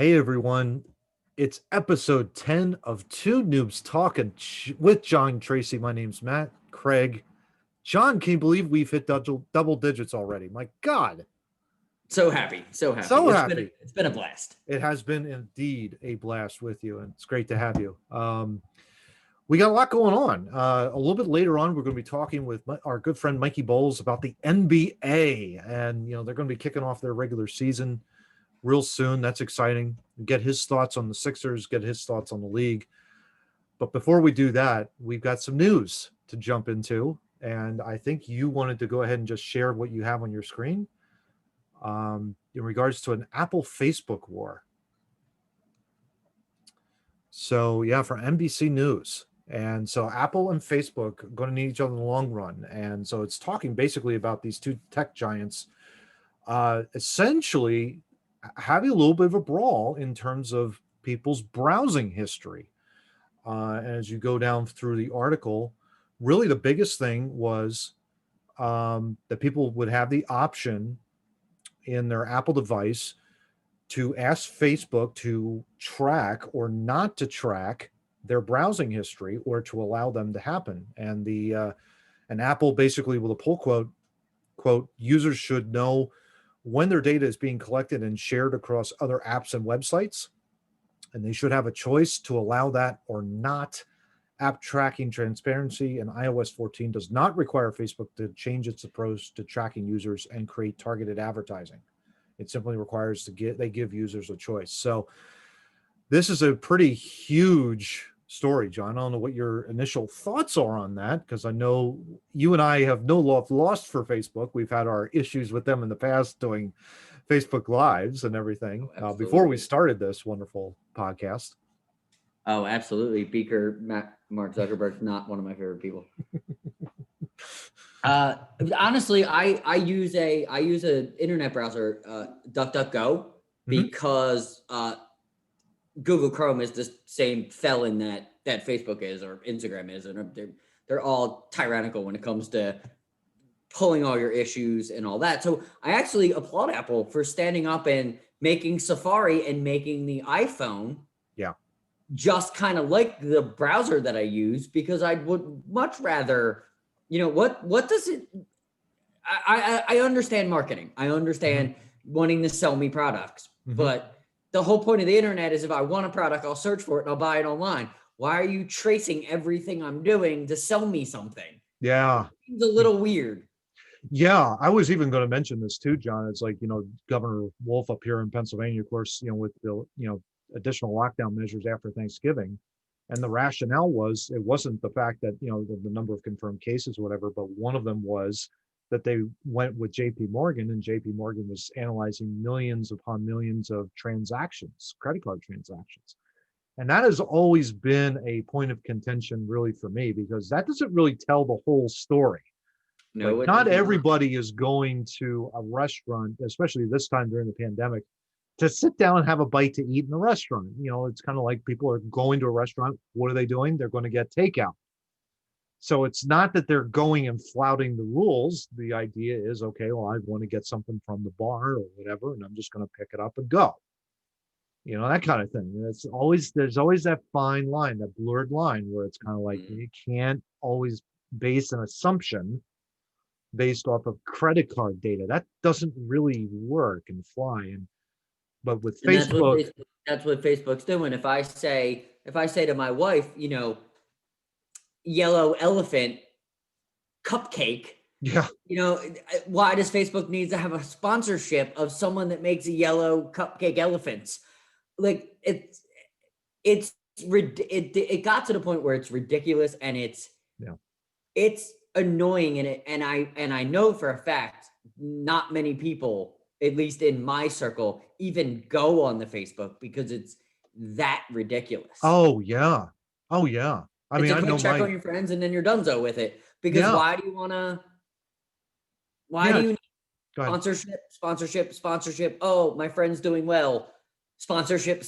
Hey everyone, it's episode 10 of Two Noobs Talking with John Tracy. My name's Matt Craig. John, can you believe we've hit double digits already? My God, So happy, so happy. so happy. It's been a blast. It has been indeed a blast with you, and it's great to have you. We got a lot going on. A little bit later on, we're going to be talking with our good friend Mikey Bowles about the NBA, and they're going to be kicking off their regular season real soon. That's exciting. Get his thoughts on the Sixers, get his thoughts on the league. But before we do that, we've got some news to jump into. And I think you wanted to go ahead and just share what you have on your screen in regards to an Apple Facebook war. So, yeah, for NBC News. And so Apple and Facebook are going to need each other in the long run. And so it's talking basically about these two tech giants essentially having a little bit of a brawl in terms of people's browsing history. And as you go down through the article, really the biggest thing was that people would have the option in their Apple device to ask Facebook to track or not to track their browsing history, or to allow them to happen. And and Apple basically, with a pull quote, users should know when their data is being collected and shared across other apps and websites, and they should have a choice to allow that or not. App tracking transparency in iOS 14 does not require Facebook to change its approach to tracking users and create targeted advertising. It simply requires they give users a choice. So this is a pretty huge story, John. I don't know what your initial thoughts are on that, because I know you and I have no love lost for Facebook. We've had our issues with them in the past doing Facebook Lives and everything before we started this wonderful podcast. Oh, absolutely. Beaker, Mark Zuckerberg's not one of my favorite people. Honestly, I use an internet browser, DuckDuckGo, because Google Chrome is the same felon that Facebook is or Instagram is, and they're all tyrannical when it comes to pulling all your issues and all that. So I actually applaud Apple for standing up and making Safari and making the iPhone just kind of like the browser that I use, because I would much rather, what does it, I understand marketing. I understand wanting to sell me products, but the whole point of the internet is if I want a product, I'll search for it and I'll buy it online. Why are you tracing everything I'm doing to sell me something? Yeah. It's a little weird. Yeah, I was even going to mention this too, John. It's like, Governor Wolf up here in Pennsylvania, of course, with the, additional lockdown measures after Thanksgiving. And the rationale was, it wasn't the fact that, the number of confirmed cases or whatever, but one of them was that they went with JP Morgan, and JP Morgan was analyzing millions upon millions of transactions, credit card transactions. And that has always been a point of contention really for me, because that doesn't really tell the whole story. No, like, not everybody is going to a restaurant, especially this time during the pandemic, to sit down and have a bite to eat in the restaurant. It's kind of like people are going to a restaurant. What are they doing? They're going to get takeout. So it's not that they're going and flouting the rules. The idea is, okay, well, I want to get something from the bar or whatever, and I'm just going to pick it up and go. That kind of thing. There's always that fine line, that blurred line, where it's kind of like you can't always base an assumption based off of credit card data. That doesn't really work and fly. But with Facebook, that's what Facebook's doing. If I say to my wife, yellow elephant cupcake, why does Facebook need to have a sponsorship of someone that makes a yellow cupcake elephants? Like it got to the point where it's ridiculous, and it's annoying, and I know for a fact not many people, at least in my circle, even go on the Facebook because it's that ridiculous. Oh yeah. I mean, I know check on your friends and then you're donezo with it. Because why do you want to? Why do you need sponsorship? Oh, my friend's doing well. Sponsorship,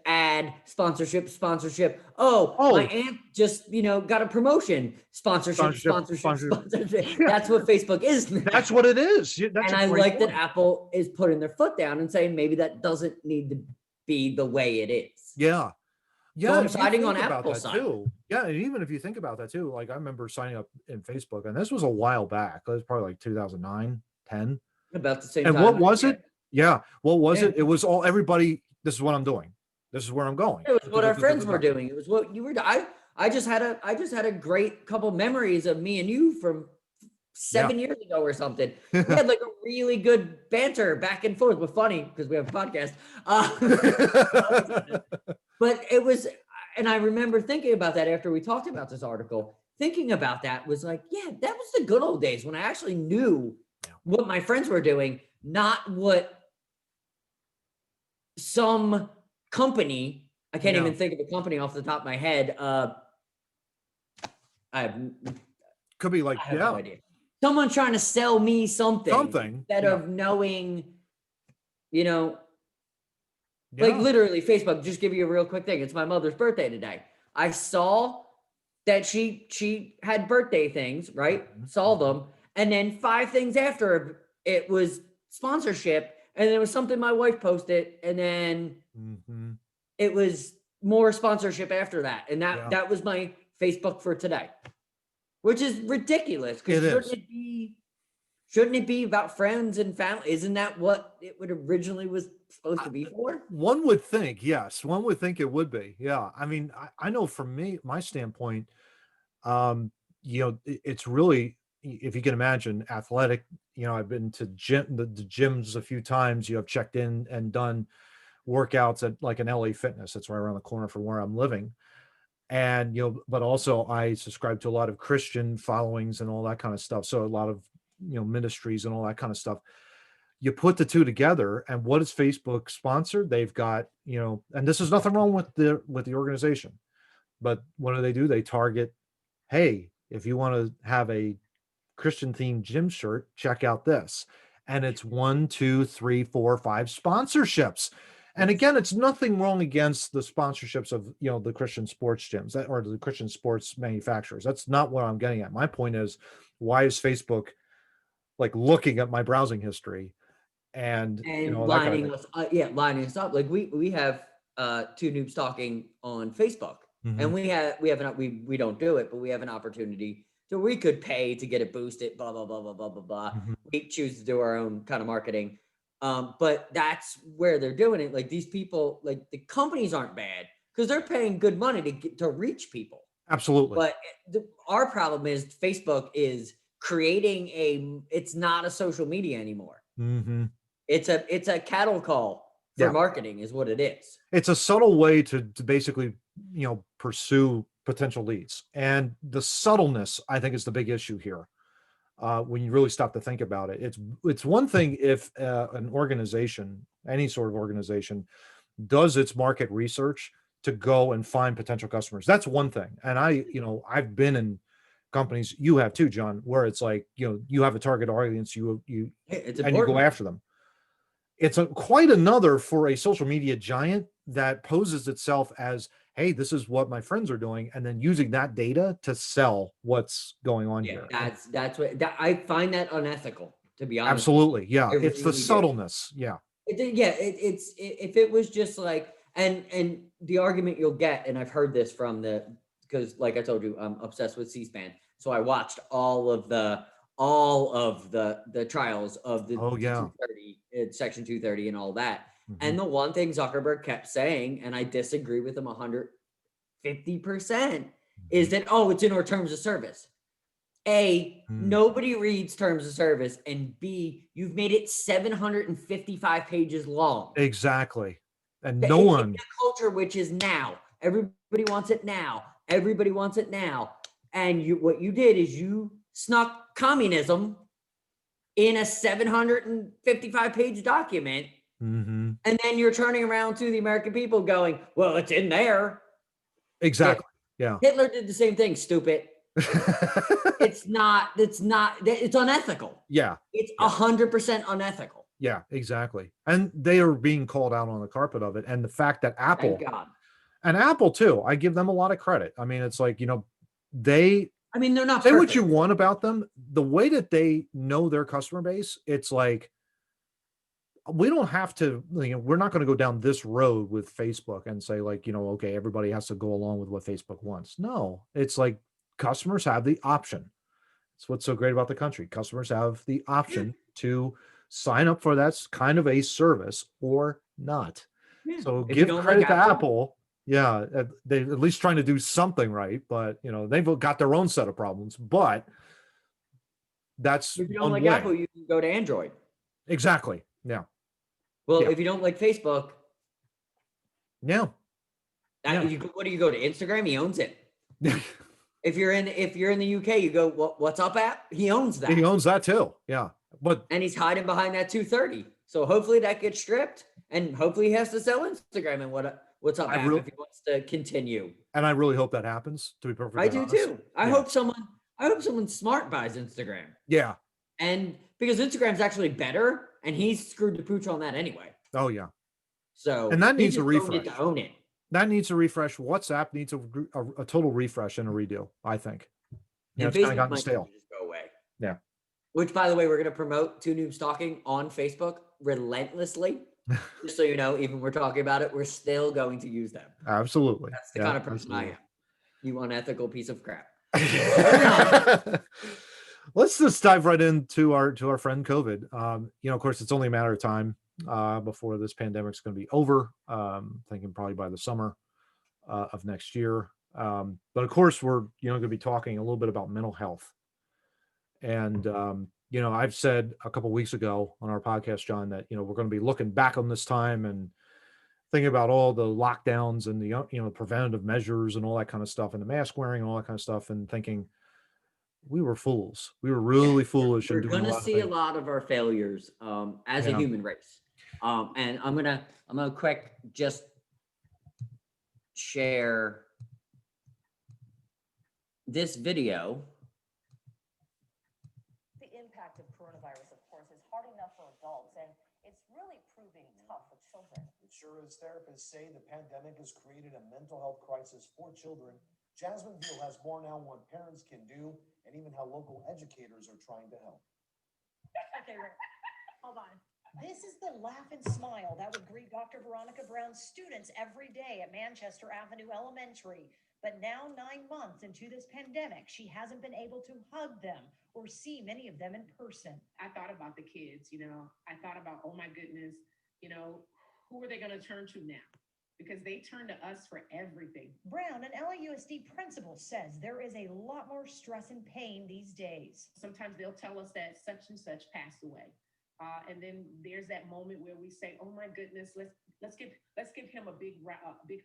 ad, sponsorship. Oh, my aunt just, got a promotion. Sponsorship. Yeah. That's what Facebook is now. That's what it is. And I like that Apple is putting their foot down and saying maybe that doesn't need to be the way it is. Yeah. So Yeah, I'm if you siding on think about Apple's that side. too. Yeah, and even if you think about that too, like I remember signing up in Facebook, and this was a while back. It was probably like 2009, 10. About the same And what time. was Yeah. it? Yeah, what was Yeah. it? It was all everybody. This is what I'm doing. This is where I'm going. It was what our friends were doing. It was what you were doing. I just had a great couple memories of me and you from Yeah. 7 years ago or something. We had like a really good banter back and forth. But funny because we have a podcast. But it was, and I remember thinking about that after we talked about this article. Thinking about that was like, yeah, that was the good old days when I actually knew what my friends were doing, not what some company. I can't Yeah. even think of a company off the top of my head. I Could be like, have no yeah, idea. Someone trying to sell me something instead Yeah. of knowing, you know, like Yeah. literally Facebook. Just give you a real quick thing. It's my mother's birthday today. I saw that she had birthday things, right? Mhm, Saw mhm, them, and then 5 things after it was sponsorship, and it was something my wife posted, and then mhm. it was more sponsorship after that, and that Yeah. that was my Facebook for today, which is ridiculous because It is. shouldn't it be about friends and family? Isn't that what it would originally was supposed I to be for? One would think, yes, one would think it would be. Yeah. I mean, I know from me, my standpoint, um, it's really, if you can imagine, athletic. I've been to the gyms a few times. I've checked in and done workouts at like an LA Fitness. That's right around the corner from where I'm living. And but also I subscribe to a lot of Christian followings and all that kind of stuff. So a lot of ministries and all that kind of stuff. You put the two together, and what is Facebook sponsored? They've got, and this is nothing wrong with the organization, but what do? They target, hey, if you want to have a Christian themed gym shirt, check out this. And it's one, two, three, four, five sponsorships. And Yes. again, it's nothing wrong against the sponsorships of the Christian sports gyms or the Christian sports manufacturers. That's not what I'm getting at. My point is, why is Facebook like looking at my browsing history and And that kind of thing? lining us up. Like we have two noobs talking on Facebook, Mm-hmm. and we don't do it, but we have an opportunity. So we could pay to get it boosted, blah blah blah blah blah blah blah. Mm-hmm. We choose to do our own kind of marketing, but that's where they're doing it. Like these people, like the companies aren't bad because they're paying good money to reach people. Absolutely. But our problem is Facebook is creating it's not a social media anymore. Mm-hmm. It's a cattle call for Yeah. marketing is what it is. It's a subtle way to basically, pursue potential leads. And the subtleness, I think, is the big issue here. When you really stop to think about it, it's one thing if an organization, any sort of organization, does its market research to go and find potential customers. That's one thing. And I've been in companies, you have too, John, where it's like, you have a target audience, It's and you go important. after them. It's quite another for a social media giant that poses itself as, hey, this is what my friends are doing, and then using that data to sell what's going on Yeah, here. that's what I find that unethical, to be honest with you. Absolutely. Yeah. I It's the really do. subtleness. Yeah. If it was just like, and the argument you'll get, and I've heard this from because like I told you, I'm obsessed with C-SPAN, so I watched all of the trials of the Oh, yeah. 230, Section 230, and all that. Hmm. And the one thing Zuckerberg kept saying, and I disagree with him 150%, is that it's in our terms of service. A, Hmm. nobody reads terms of service, and B, you've made it 755 pages long. Exactly. And no It's one. a culture which is now. Everybody wants it now. Everybody wants it now. And what you did is you snuck communism in a 755-page document, Hmm. and then you're turning around to the American people going, well, it's in there. Exactly. Yeah. Hitler did the same thing, stupid. It's unethical. Yeah. It's Yeah. 100% unethical. Yeah, exactly. And they are being called out on the carpet of it. And the fact that Thank God. Apple too, I give them a lot of credit. I mean, it's like, they I mean, they're not say what you perfect. want about them. The way that they know their customer base, it's like we don't have to, we're not going to go down this road with Facebook and say like, okay, everybody has to go along with what Facebook wants. No, it's like customers have the option. It's what's so great about the country. Customers have the Yeah. option to sign up for that kind of a service or not. Yeah. So If you give don't like credit to Apple, Apple. Yeah, they at least trying to do something right, but they've got their own set of problems. But that's if you don't one like Apple, way. you can go to Android. Exactly. Yeah. Well, Yeah. if you don't like Facebook, Yeah. Yeah. what do you go to Instagram? He owns it. If you're in the UK, you go, what's up app? He owns He that. owns that too. Yeah. But And he's hiding behind that 230. So hopefully that gets stripped, and hopefully he has to sell Instagram and what's up I app really if he wants to continue. and I really hope that happens, to be I perfectly do honest. too. I Yeah. hope someone smart buys Instagram. Yeah. And because Instagram's actually better, and he's screwed the pooch on that anyway. Oh yeah. So And that he needs a just owned it refresh. to own it. That needs a refresh. WhatsApp needs a total refresh and a redo, I think. And It's kind of Facebook gotten might stale. just go away. Yeah. Which, by the way, we're going to promote Two Noobs Talking on Facebook relentlessly. Just so you know, even we're talking about it, we're still going to use them. Absolutely. That's the kind of person I am. You unethical piece of crap. Let's just dive right into our friend COVID. Of course, it's only a matter of time before this pandemic's going to be over. Thinking probably by the summer of next year. But of course, we're going to be talking a little bit about mental health. And I've said a couple of weeks ago on our podcast, John, that we're going to be looking back on this time and thinking about all the lockdowns and the preventative measures and all that kind of stuff, and the mask wearing and all that kind of stuff, and thinking we were fools. We were really foolish We're in doing going a to lot of see a things. lot of our failures as a human race. And I'm gonna quick just share this video. The impact of coronavirus, of course, is hard enough for adults, and it's really proving tough for children. It sure is. Therapists say the pandemic has created a mental health crisis for children. Jasmine Veal has more now on what parents can do and even how local educators are trying to help. Okay, Rick, hold on. This is the laugh and smile that would greet Dr. Veronica Brown's students every day at Manchester Avenue Elementary. But now, 9 months into this pandemic, she hasn't been able to hug them or see many of them in person. I thought about the kids, I thought about, oh my goodness, who are they going to turn to now? Because they turn to us for everything. Brown, an LAUSD principal, says there is a lot more stress and pain these days. Sometimes they'll tell us that such and such passed away. And then there's that moment where we say, oh my goodness, let's give him a big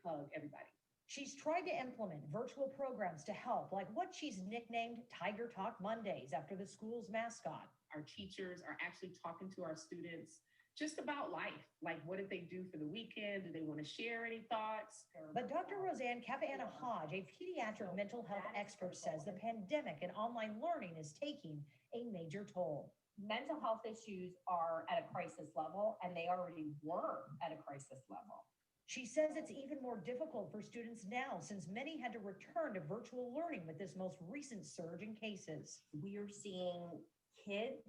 hug, everybody. She's tried to implement virtual programs to help, like what she's nicknamed Tiger Talk Mondays after the school's mascot. Our teachers are actually talking to our students just about life. Like, what did they do for the weekend? Do they want to share any thoughts? But Dr. Roseanne Capiana Hodge, a pediatric mental health expert, says the pandemic and online learning is taking a major toll. Mental health issues are at a crisis level, and they already were at a crisis level. She says it's even more difficult for students now since many had to return to virtual learning with this most recent surge in cases. We are seeing kids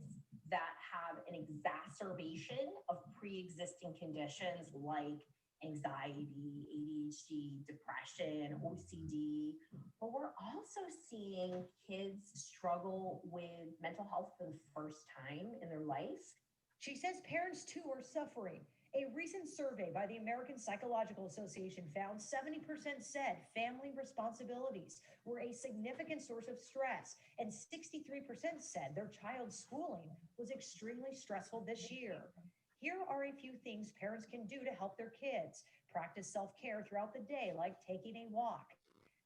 that have an exacerbation of pre-existing conditions like anxiety, ADHD, depression, OCD, but we're also seeing kids struggle with mental health for the first time in their life. She says parents too are suffering. A recent survey by the American Psychological Association found 70% said family responsibilities were a significant source of stress, and 63% said their child's schooling was extremely stressful this year. Here are a few things parents can do to help their kids. Practice self-care throughout the day, like taking a walk.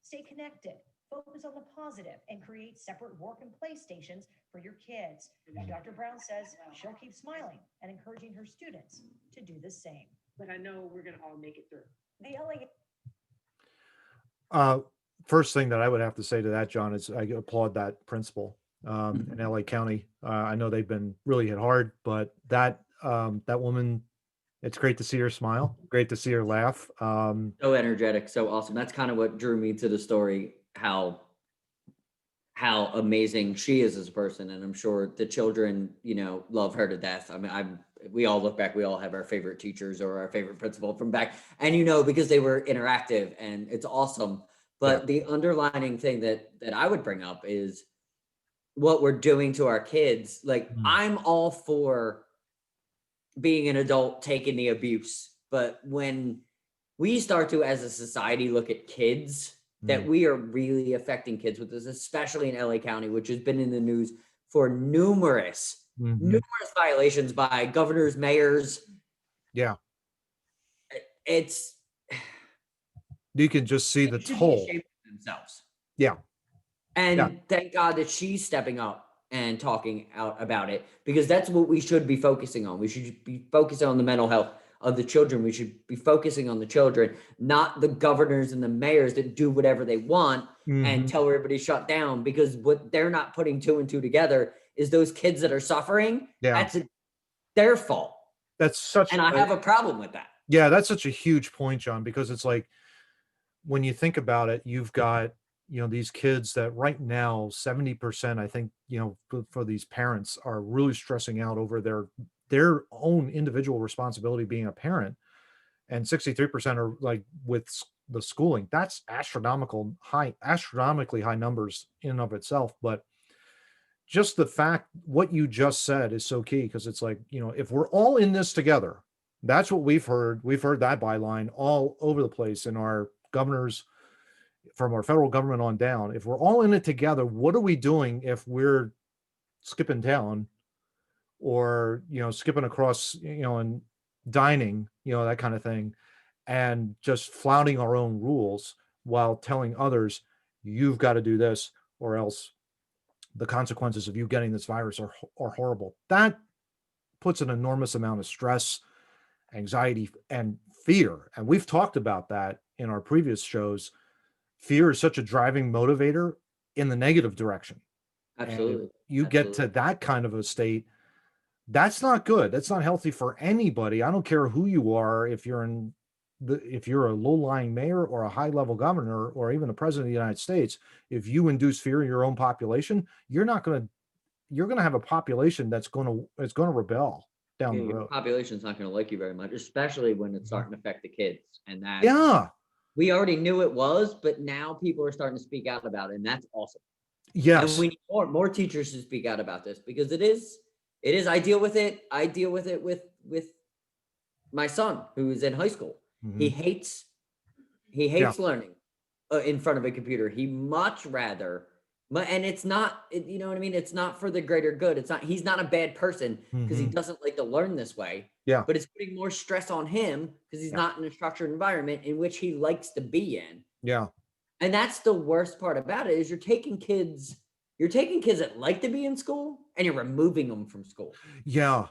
Stay connected. Focus on the positive and create separate work and play stations for your kids. Dr. Brown says she'll keep smiling and encouraging her students to do the same. But I know we're going to all make it through. The LA. First thing that I would have to say to that, John, is I applaud that principal in LA County. I know they've been really hit hard, but that woman, it's great to see her smile. Great to see her laugh. So energetic, so awesome. That's kind of what drew me to the story. How amazing she is as a person, and I'm sure the children, love her to death. I mean, we all look back, we all have our favorite teachers or our favorite principal from back, and because they were interactive and it's awesome. But the underlining thing that I would bring up is what we're doing to our kids. Like, Mm. I'm all for being an adult taking the abuse, but when we start to, as a society, look at kids, that we are really affecting kids with this, especially in LA County, which has been in the news for numerous violations by governors, mayors. Yeah. It's You can just see they the should be toll. ashamed of themselves. Yeah. And thank God that she's stepping up and talking out about it, because that's what we should be focusing on. We should be focusing on the mental health of the children. We should be focusing on the children, not the governors and the mayors that do whatever they want and tell everybody shut down, because what they're not putting two and two together is those kids that are suffering. Yeah. That's their fault. That's such And I have a problem with that. Yeah, that's such a huge point, John, because it's like, when you think about it, you've got, these kids that right now, 70%, I think, for these parents are really stressing out over their own individual responsibility being a parent. And 63% are like with the schooling. That's astronomically high numbers in and of itself. But just the fact, what you just said is so key, because it's like, if we're all in this together, that's what we've heard. We've heard that byline all over the place in our governors, from our federal government on down. If we're all in it together, what are we doing if we're skipping town, or skipping across, and dining, that kind of thing, and just flouting our own rules while telling others, you've got to do this, or else the consequences of you getting this virus are horrible. That puts an enormous amount of stress, anxiety, and fear. And we've talked about that in our previous shows. Fear is such a driving motivator in the negative direction. Absolutely. And if you get to that kind of a state, that's not good. That's not healthy for anybody. I don't care who you are. If you're a low-lying mayor or a high-level governor or even a president of the United States, if you induce fear in your own population, you're going to have a population that's going to rebel down the Your road. population's not going to like you very much, especially when it's starting to affect the kids. And that, we already knew it was, but now people are starting to speak out about it, and that's awesome. Yes. And we need more teachers to speak out about this, because it is, I deal with it with my son, who is in high school. He hates learning in front of a computer. He much rather, and it's not, you know what I mean? It's not for the greater good. He's not a bad person because he doesn't like to learn this way. Yeah. But it's putting more stress on him because he's not in a structured environment in which he likes to be in. Yeah. And that's the worst part about it, is you're taking kids that like to be in school and you're removing them from school. Yeah.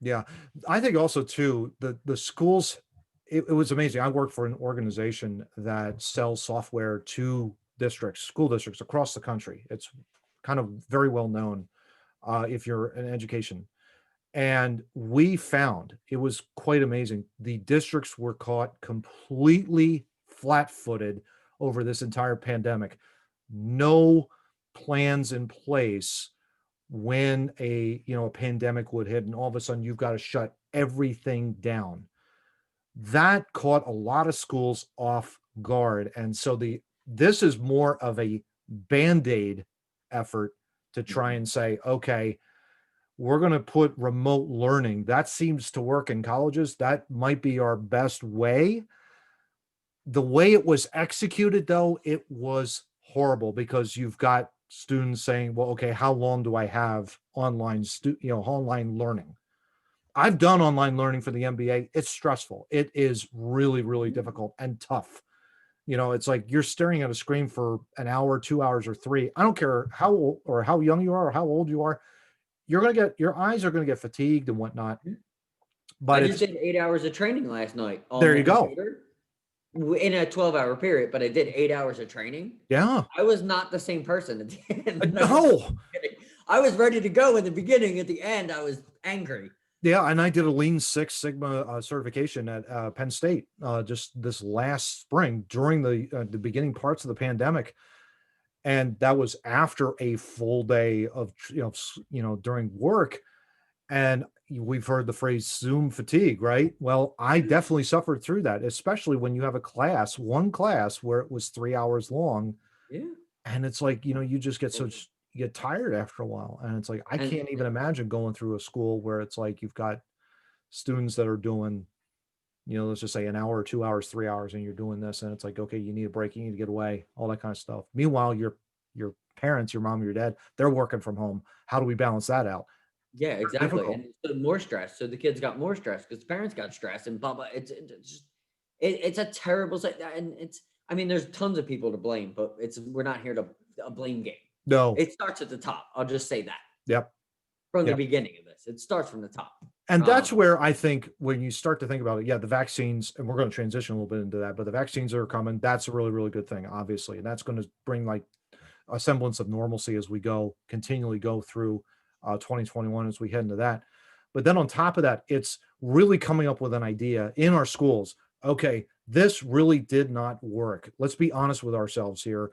Yeah. I think also too, the schools, it was amazing. I work for an organization that sells software to school districts across the country. It's kind of very well known if you're in education. And we found, it was quite amazing, the districts were caught completely flat-footed over this entire pandemic. No plans in place when a pandemic would hit, and all of a sudden you've got to shut everything down. That caught a lot of schools off guard. And so this is more of a Band-Aid effort to try and say, okay, we're going to put remote learning. That seems to work in colleges. That might be our best way. The way it was executed, though, it was horrible, because you've got students saying, well, okay, how long do I have online learning? I've done online learning for the MBA. It's stressful. It is really, really difficult and tough. It's like you're staring at a screen for an hour, 2 hours, or 3. I don't care how old or how young you are or how old you are. Your eyes are going to get fatigued and whatnot. But I just did 8 hours of training last night. There you go. In a 12-hour period, but I did 8 hours of training. Yeah. I was not the same person at the end. No. I was ready to go in the beginning. At the end, I was angry. Yeah, and I did a Lean Six Sigma certification at Penn State just this last spring during the beginning parts of the pandemic, and that was after a full day of during work. And we've heard the phrase Zoom fatigue, right? Well, I definitely suffered through that, especially when you have a class, one class where it was 3 hours long. Yeah. And it's like, you just get you get tired after a while. And it's like, I And can't even imagine going through a school where it's like you've got students that are doing, let's just say an hour or 2 hours, 3 hours, and you're doing this. And it's like, okay, you need a break, you need to get away, all that kind of stuff. Meanwhile, your parents, your mom, your dad, they're working from home. How do we balance that out? yeah, exactly. Difficult. And so more stress. So the kids got more stress because the parents got stressed and blah blah. It's a terrible and I mean, there's tons of people to blame, but we're not here to a blame game. No. It starts at the top. I'll just say that. Yep. From the Yep. beginning of this, it starts from the top. And that's where I think when you start to think about it, yeah, the vaccines, and we're going to transition a little bit into that, but the vaccines are coming. That's a really, really good thing, obviously. And that's going to bring like a semblance of normalcy as we continually go through 2021 as we head into that. But then on top of that, it's really coming up with an idea in our schools. Okay, this really did not work. Let's be honest with ourselves here.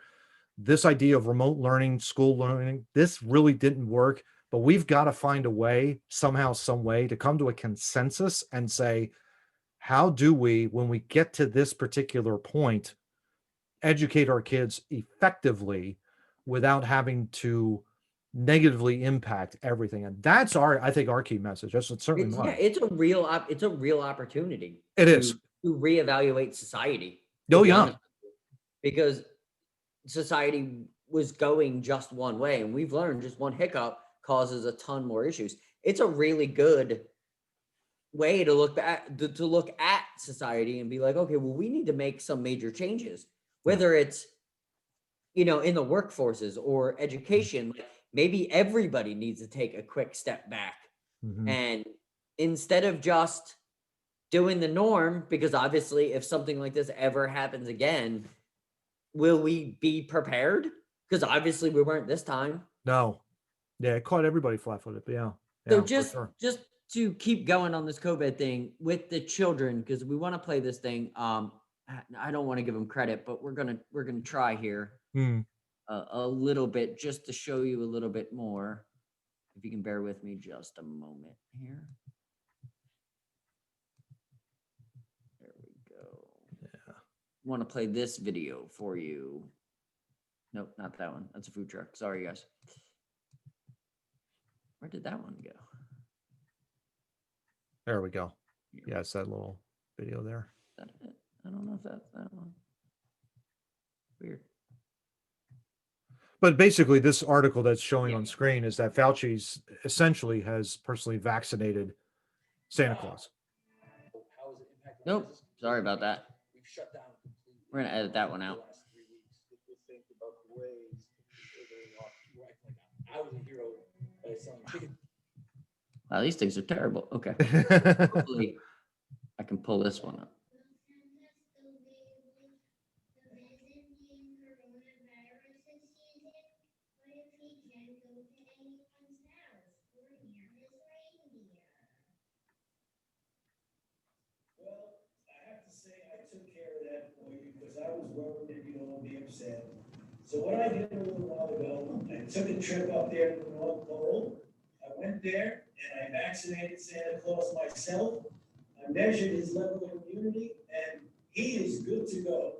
This idea of remote learning, school learning, this really didn't work, but we've got to find a way, somehow, some way to come to a consensus and say, how do we, when we get to this particular point, educate our kids effectively without having to negatively impact everything? And that's I think our key message. That's certainly mine. It's a real opportunity. It is to reevaluate society. Oh yeah, because society was going just one way, and we've learned just one hiccup causes a ton more issues. It's a really good way to look at society and be like, okay, well, we need to make some major changes, whether it's in the workforces or education. Maybe everybody needs to take a quick step back, and instead of just doing the norm, because obviously if something like this ever happens again, will we be prepared? Because obviously we weren't this time. No. Yeah, it caught everybody flat-footed, but yeah. So just to keep going on this COVID thing with the children, because we want to play this thing. I don't want to give them credit, but we're gonna try here a little bit just to show you a little bit more. If you can bear with me just a moment here. There we go. Yeah. Want to play this video for you. Nope, not that one. That's a food truck. Sorry, guys. Where did that one go? There we go. Yeah, it's that little video there. Is that it? I don't know if that's that one. Weird. But basically, this article that's showing on screen is that Fauci's essentially has personally vaccinated Santa Claus. Nope. Sorry about that. We're going to edit that one out. Wow, these things are terrible. Okay. Hopefully, I can pull this one up. I was worried that you'd all be upset. So what I did a little while ago, I took a trip up there to the North Pole. I went there and I vaccinated Santa Claus myself. I measured his level of immunity and he is good to go.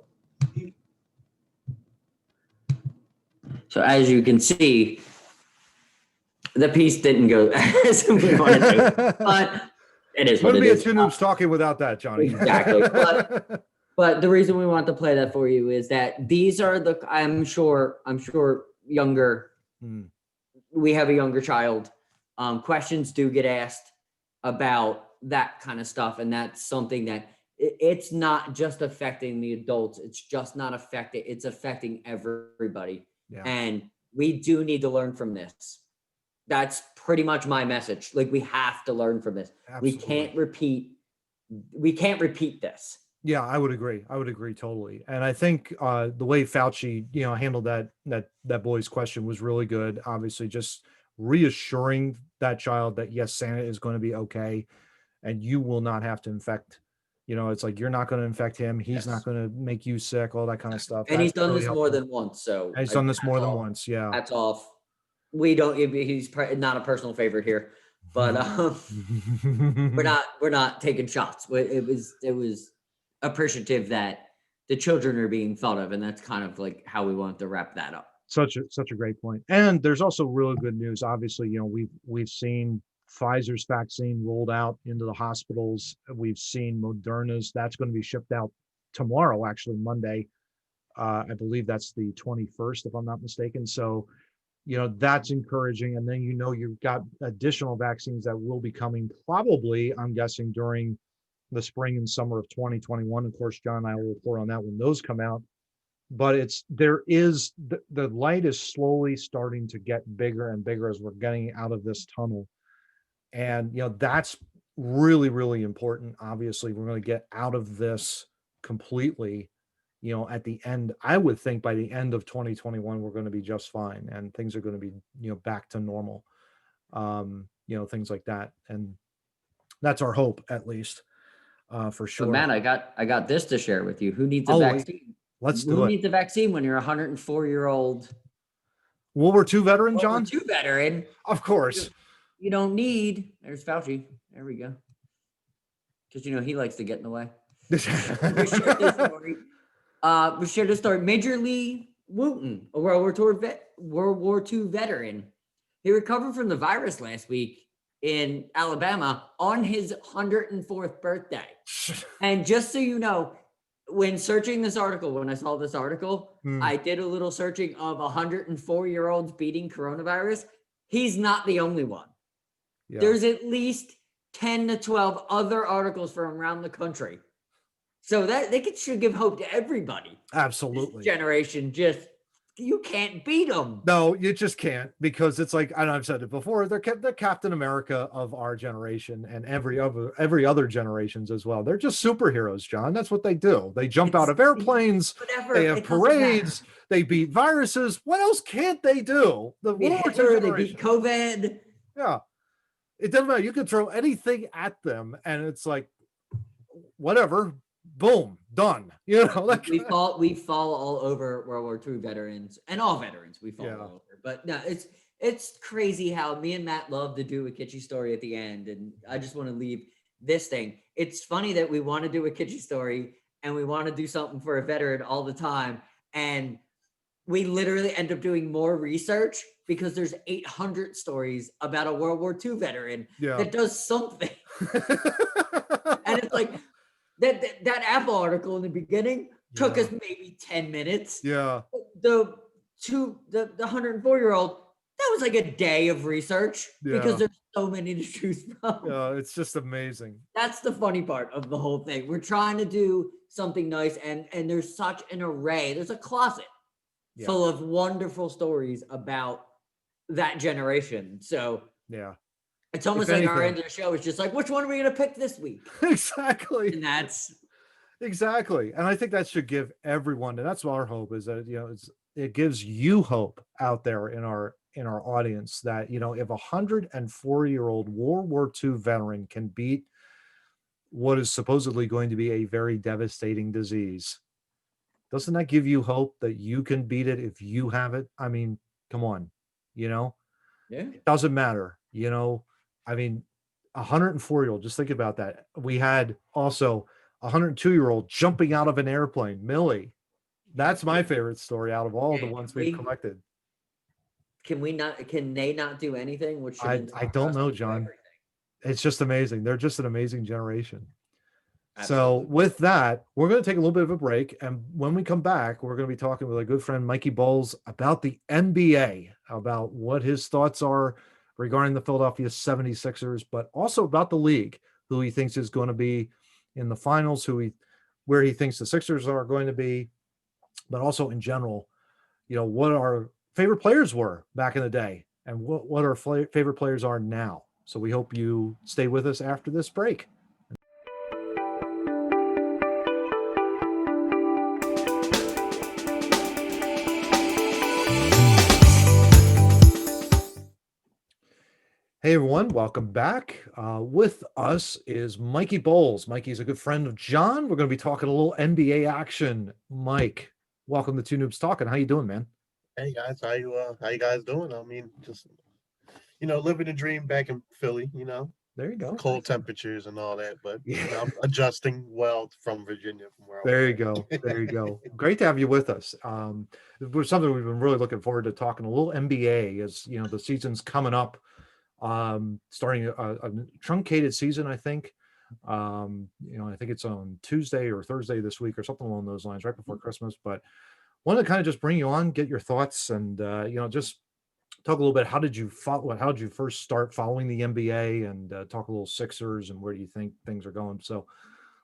So as you can see, the piece didn't go as we wanted to, but it is what it is. Wouldn't be a Two Noobs Talking without that, Johnny. Exactly. But the reason we want to play that for you is that these are I'm sure younger. We have a younger child. Questions do get asked about that kind of stuff. And that's something that it's not just affecting the adults. It's just not affecting, it's affecting everybody. Yeah. And we do need to learn from this. That's pretty much my message. Like, we have to learn from this. Absolutely. We can't repeat this. Yeah, I would agree. I would agree totally. And I think the way Fauci, handled that boy's question was really good. Obviously, just reassuring that child that yes, Santa is going to be okay, and you will not have to infect. It's like you're not going to infect him. He's not going to make you sick. All that kind of stuff. And he's done this more than once. So he's done this more than once. Yeah, that's off. We don't. He's not a personal favorite here. but we're not taking shots. It was appreciative that the children are being thought of, and that's kind of like how we want to wrap that up. Such a great point. And there's also really good news. Obviously, we've seen Pfizer's vaccine rolled out into the hospitals. We've seen Moderna's. That's going to be shipped out tomorrow, actually Monday. I believe that's the 21st, if I'm not mistaken. So, that's encouraging. And then you've got additional vaccines that will be coming probably, I'm guessing, during the spring and summer of 2021. Of course, John and I will report on that when those come out. But the light is slowly starting to get bigger and bigger as we're getting out of this tunnel. And, that's really, really important. Obviously, we're going to get out of this completely, at the end. I would think by the end of 2021, we're going to be just fine and things are going to be, back to normal, things like that. And that's our hope, at least, for So, sure. Matt, I got this to share with you. Who needs a Oh, vaccine? Let's do Who it. needs a vaccine when you're a 104-year-old World War II veteran, World War John? II veteran? Of course. You don't need. There's Fauci. There we go. Because he likes to get in the way. We shared this story. Major Lee Wooten, a World War II veteran. He recovered from the virus last week in Alabama on his 104th birthday. And just so you know, when searching this article, when I saw this article, I did a little searching of 104-year-olds beating coronavirus. He's not the only one. Yeah. There's at least 10 to 12 other articles from around the country. So that should give hope to everybody. Absolutely. This generation, you can't beat them. No, you just can't, because it's like, I know I've said it before, they're Captain America of our generation and every other generations as well. They're just superheroes, John. That's what they do. They jump out of airplanes. Whatever. They have parades. They beat viruses. What else can't they do? They beat COVID. Yeah. It doesn't matter. You can throw anything at them and it's like, whatever, boom, done. We fall all over World War II veterans and all veterans. We fall all over. But no, it's crazy how me and Matt love to do a kitschy story at the end. And I just want to leave this thing. It's funny that we want to do a kitschy story and we want to do something for a veteran all the time. And we literally end up doing more research because there's 800 stories about a World War II veteran that does something. And it's like that Apple article in the beginning took us maybe 10 minutes. Yeah. The 104-year-old, that was like a day of research because there's so many to choose from. Yeah, it's just amazing. That's the funny part of the whole thing. We're trying to do something nice and there's such an array. There's a closet full of wonderful stories about that generation. So it's almost like our end of the show is just like, which one are we going to pick this week? Exactly. And that's exactly. And I think that should give everyone, and that's our hope, is that, it gives you hope out there in our audience that, if a 104-year-old World War II veteran can beat what is supposedly going to be a very devastating disease, doesn't that give you hope that you can beat it if you have it? I mean, come on, it doesn't matter, I mean, a 104-year-old, just think about that. We had also a 102-year-old jumping out of an airplane. Millie, that's my favorite story out of all the ones we've collected. Can they not do anything? I don't know, John. It's just amazing. They're just an amazing generation. Absolutely. So with that, we're going to take a little bit of a break. And when we come back, we're going to be talking with our good friend, Mikey Bowles, about the NBA, about what his thoughts are regarding the Philadelphia 76ers, but also about the league, who he thinks is going to be in the finals, where he thinks the Sixers are going to be, but also in general, what our favorite players were back in the day and what our favorite players are now. So we hope you stay with us after this break. Hey everyone, welcome back. With us is Mikey Bowles. Mikey's a good friend of John. We're going to be talking a little NBA action. Mike, welcome to Two Noobs Talking. How you doing, man? Hey guys, how you guys doing? I mean, just living the dream back in Philly, There you go. cold temperatures and all that, but Yeah. I'm adjusting well from Virginia from where I was There you at. go. There you go. Great to have you with us. It was something we've been really looking forward to talking a little NBA as the season's coming up. Starting a truncated season, I think. I think it's on Tuesday or Thursday this week or something along those lines, right before Christmas. But wanted to kind of just bring you on, get your thoughts, and just talk a little bit. How did you follow? How did you first start following the NBA, and talk a little Sixers and where do you think things are going? So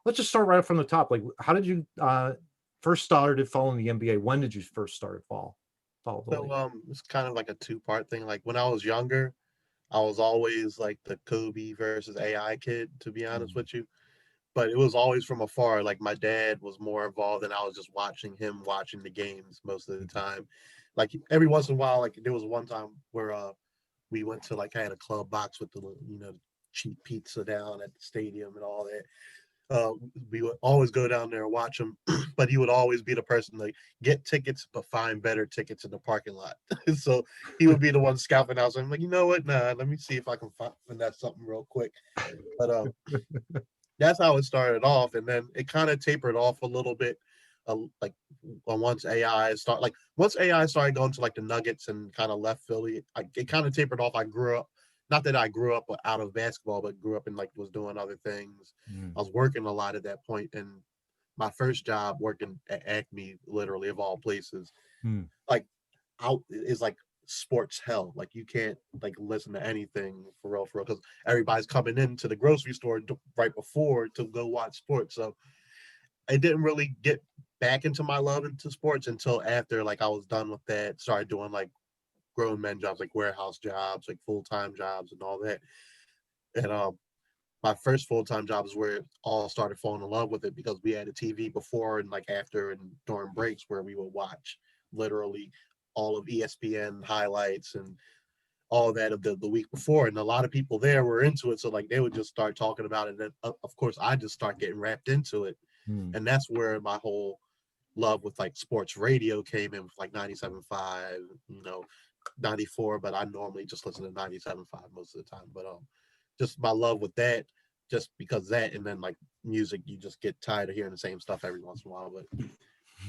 let's just start right from the top. Like, how did you first started following the NBA? When did you first start follow the So league? it's kind of like a two-part thing. Like when I was younger, I was always like the Kobe versus AI kid, to be honest Mm, with you. But it was always from afar. Like my dad was more involved, and I was just watching him watching the games most of the time. Like every once in a while, like there was one time where we went to like had a club box with the cheap pizza down at the stadium and all that. We would always go down there and watch him, but he would always be the person like get tickets, but find better tickets in the parking lot. So he would be the one scouting out. So I'm like, you know what? Nah, let me see if I can find that something real quick. But that's how it started off, and then it kind of tapered off a little bit. Like once AI started going to like the Nuggets and kind of left Philly, it kind of tapered off. I grew up, not that I grew up out of basketball, but grew up and like was doing other things. mm, I was working a lot at that point, and my first job working at Acme, literally of all places, mm, like out is like sports hell. Like you can't like listen to anything for real, because everybody's coming into the grocery store right before to go watch sports. So I didn't really get back into my love into sports until after like I was done with that, started doing like grown men jobs, like warehouse jobs, like full-time jobs and all that. And my first full-time job is where it all started falling in love with it, because we had a TV before and like after and during breaks where we would watch literally all of ESPN highlights and all that of the week before. And a lot of people there were into it. So like they would just start talking about it. And then of course I just start getting wrapped into it. mm, And that's where my whole love with like sports radio came in, with like 97.5, 94, but I normally just listen to 97.5 most of the time. But just my love with that, just because that, and then like music, you just get tired of hearing the same stuff every once in a while. But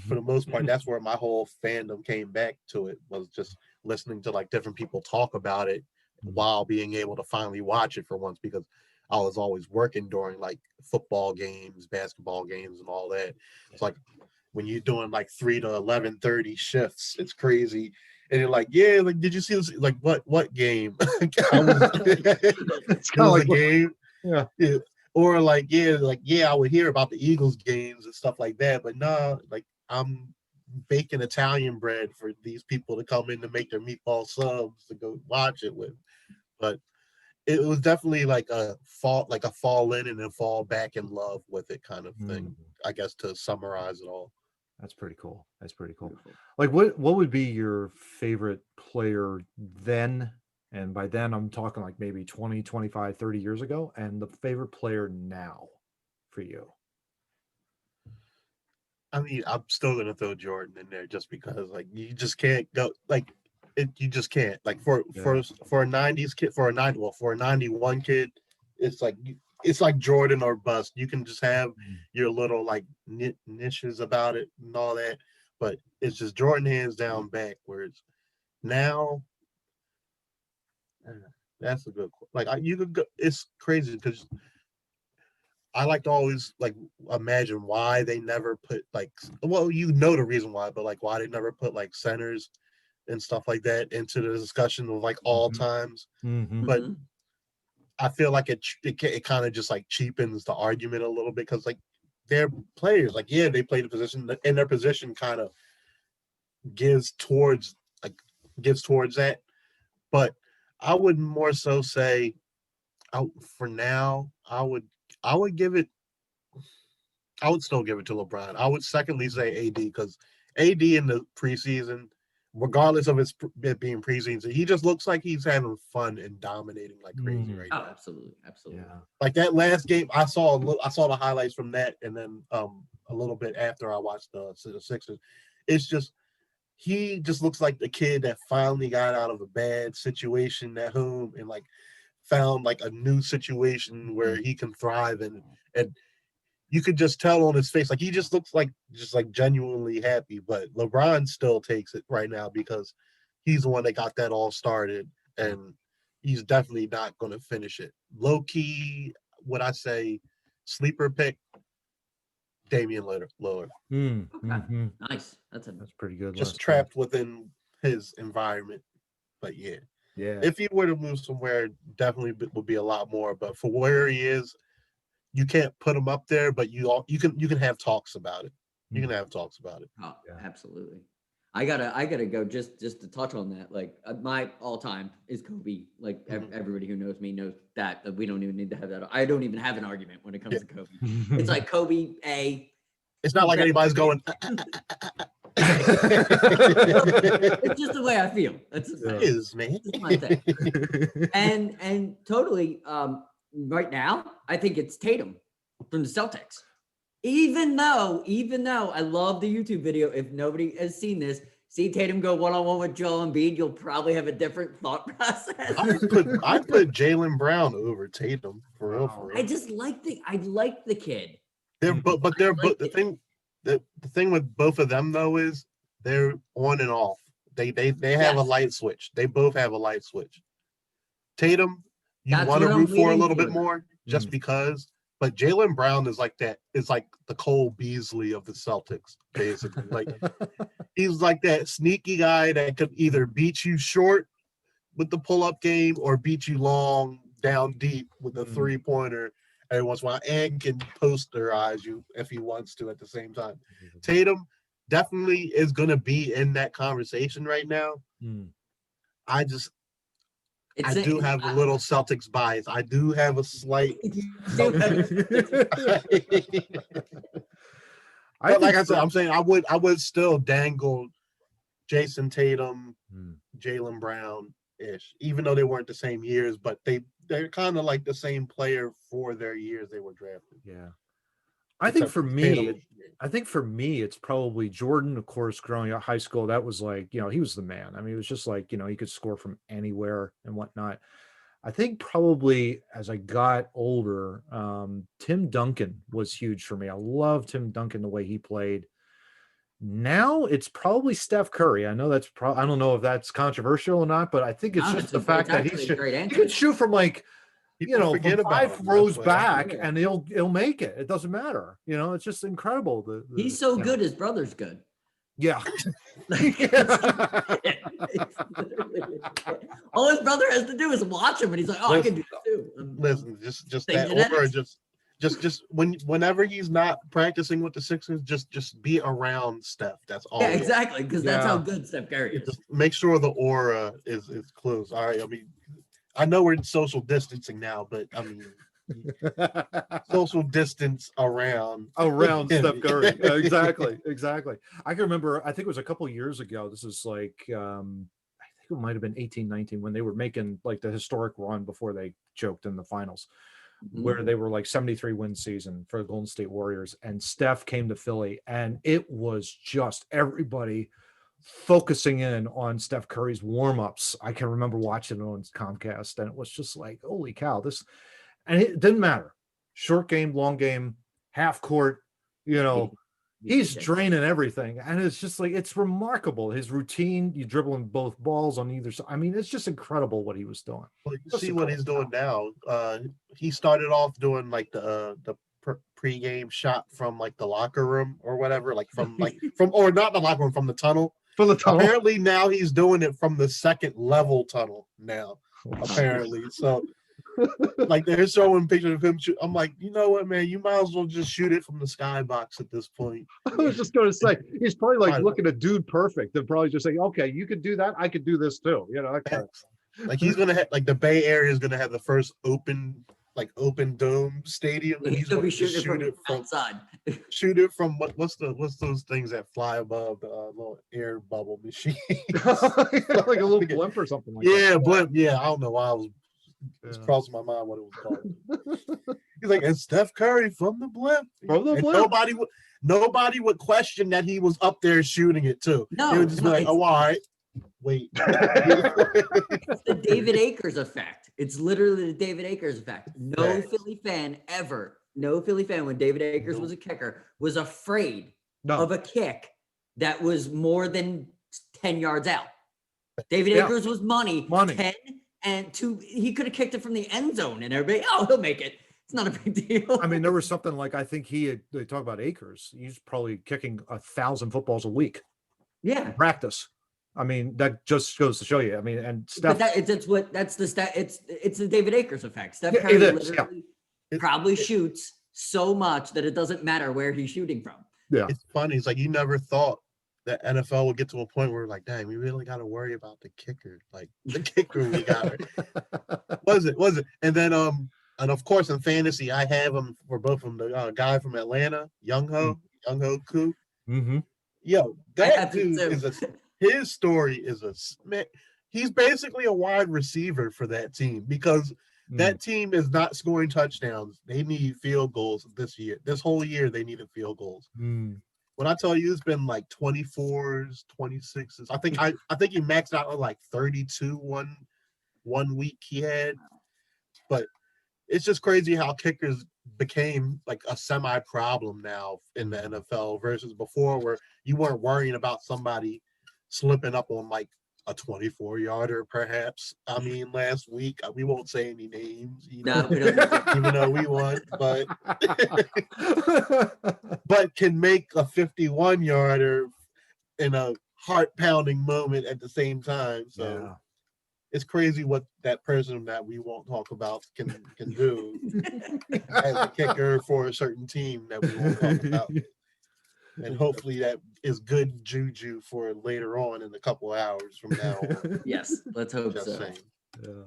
for the most part, that's where my whole fandom came back to it, was just listening to like different people talk about it mm, while being able to finally watch it for once, because I was always working during like football games, basketball games, and all that. It's like when you're doing like 3 to 11:30 shifts, it's crazy. And you're like, yeah, like, did you see this? Like, what game? I was, it's it kind of was like a game. yeah. Yeah. Or like, yeah, I would hear about the Eagles games and stuff like that, but nah, like I'm baking Italian bread for these people to come in to make their meatball subs to go watch it with. But it was definitely like a fall in and then fall back in love with it kind of Mm. thing, I guess, to summarize it all. That's pretty cool. That's pretty cool. Beautiful. Like, what would be your favorite player then? And by then, I'm talking like maybe 20, 25, 30 years ago, and the favorite player now for you. I mean, I'm still gonna throw Jordan in there just because like you just can't go like it. You just can't like Yeah. for a '90s kid, for a '91 kid, it's like it's like Jordan or bust. You can just have Mm, your little like niches about it and all that, but it's just Jordan hands down backwards. Now, uh, that's a good like you could go. It's crazy because I like to always like imagine why they never put like, well, the reason why, but like why they never put like centers and stuff like that into the discussion of like all mhm, times. mhm, But Hmm. I feel like it kind of just like cheapens the argument a little bit, because like they're players, like yeah, they play the position, and their position kind of gives towards like gives towards that. But I would more so say, for now, I would give it I would still give it to LeBron. I would secondly say AD, because AD in the preseason, regardless of it being preseason, he just looks like he's having fun and dominating like crazy mm, right Oh, now. absolutely, absolutely. yeah. Like that last game, I saw the highlights from that, and then a little bit after I watched the Sixers. It's just he just looks like the kid that finally got out of a bad situation at home and like found like a new situation where he can thrive in. And you could just tell on his face, like he just looks like genuinely happy. But LeBron still takes it right now because he's the one that got that all started, and he's definitely not going to finish it. Low key, what I say, sleeper pick, Damian Lillard. Nice. That's pretty good. Just trapped within his environment. But yeah, if he were to move somewhere, definitely would be a lot more. But for where he is, you can't put him up there. But you can have talks about it. You can have talks about it. Oh, absolutely. I gotta go just to touch on that. Like my all time is Kobe. Like everybody who knows me knows that we don't even need to have that. I don't even have an argument when it comes to Kobe. It's like Kobe A. It's not like anybody's going. It's just the way I feel. That's it is, man. That's my thing. and totally. Right now, I think it's Tatum from the Celtics. Even though I love the YouTube video, if nobody has seen this, see Tatum go one-on-one with Joel Embiid, you'll probably have a different thought process. I put Jaylen Brown over Tatum for real. I just like the kid. The thing with both of them though is they're on and off. They have a light switch. They both have a light switch. Tatum, you want to root for a little bit more just because. But Jaylen Brown is like that. Is like the Cole Beasley of the Celtics, basically. Like he's like that sneaky guy that could either beat you short with the pull-up game or beat you long down deep with the three-pointer every once in a while, and can posterize you if he wants to at the same time. Tatum definitely is going to be in that conversation right now. I do have a little Celtics bias. I do have a slight. But like I said, I'm saying I would still dangle Jason Tatum, Jaylen Brown ish, even though they weren't the same years, but they're kind of like the same player for their years they were drafted. Yeah. I think for me, it's probably Jordan, of course, growing up high school. That was like, he was the man. I mean, it was just like, he could score from anywhere and whatnot. I think probably as I got older, Tim Duncan was huge for me. I loved Tim Duncan, the way he played. Now it's probably Steph Curry. I know that's I don't know if that's controversial or not, but I think it's just the fact that he can shoot from like, from 5 rows back, and he'll make it. It doesn't matter. It's just incredible. He's so good. His brother's good. Yeah. All his brother has to do is watch him, and he's like, "Oh, I can do it too." Listen, just that, or just whenever he's not practicing with the Sixers, just be around Steph. That's all. Yeah, exactly, because that's how good Steph Curry is. Just make sure the aura is close. All right. I mean, I know we're social distancing now, but I mean, social distance around Steph Curry. Exactly. I can remember, I think it was a couple years ago. This is like, I think it might have been 18-19 when they were making like the historic run before they choked in the finals, where they were like 73 win season for the Golden State Warriors, and Steph came to Philly, and it was just everybody focusing in on Steph Curry's warm-ups. I can remember watching it on Comcast, and it was just like, holy cow, this. And it didn't matter. Short game, long game, half court, he's draining everything. And it's just like, it's remarkable. His routine, you dribbling both balls on either side. I mean, it's just incredible what he was doing. Well, you see what he's doing now. He started off doing like the pre-game shot from like the locker room or whatever, or not the locker room, from the tunnel. From the tunnel. Apparently now he's doing it from the second level tunnel now. Apparently. So like they're showing pictures of him I'm like, you know what, man, you might as well just shoot it from the skybox at this point. I was just going to say, he's probably like looking at Dude Perfect and probably just saying, okay, you could do that, I could do this too. Like he's gonna have, like, the Bay Area is gonna have the first open dome stadium, and he's gonna be shooting it from outside. Shoot it from what's those things that fly above the little air bubble machine? Like a little blimp or something like that. Yeah, blimp. Yeah, I don't know why it's crossing my mind what it was called. He's like, and Steph Curry from the blimp. From the blimp. nobody would question that he was up there shooting it too. No, They would just no, be like, it's- "Oh, all right, wait." It's the David Akers effect. It's literally the David Akers effect. No Facts. Philly fan ever, no Philly fan when David Akers was a kicker was afraid No. of a kick that was more than 10 yards out. David Yeah. Akers was money. 10 and 2. He could have kicked it from the end zone and everybody, oh, he'll make it. It's not a big deal. I mean, there was something like, I think they talk about Akers. He's probably kicking 1,000 footballs a week. Yeah. Practice. I mean, that just goes to show you. I mean, and Steph. But that's the stat. It's the David Akers effect. Steph Yeah, Curry it is, literally probably shoots so much that it doesn't matter where he's shooting from. Yeah. It's funny. It's like you never thought that NFL would get to a point where like, dang, we really got to worry about the kicker. Like the kicker we got. Was it? And then and of course in fantasy I have him for both of them. The guy from Atlanta, Young Ho Koo. Mm-hmm. Yo, that dude is his story is he's basically a wide receiver for that team because that team is not scoring touchdowns. They need field goals this year. This whole year they needed field goals. When I tell you it's been like 24s, 26s. I think he maxed out on like 32 one week he had. But it's just crazy how kickers became like a semi-problem now in the NFL versus before where you weren't worrying about somebody slipping up on like a 24-yarder perhaps. I mean, last week, we won't say any names, No, we don't. even though we won, but but can make a 51-yarder in a heart-pounding moment at the same time. So it's crazy what that person that we won't talk about can do as a kicker for a certain team that we won't talk about. And hopefully that is good juju for later on in a couple of hours from now on. Yes, let's hope Just so. saying. Yeah.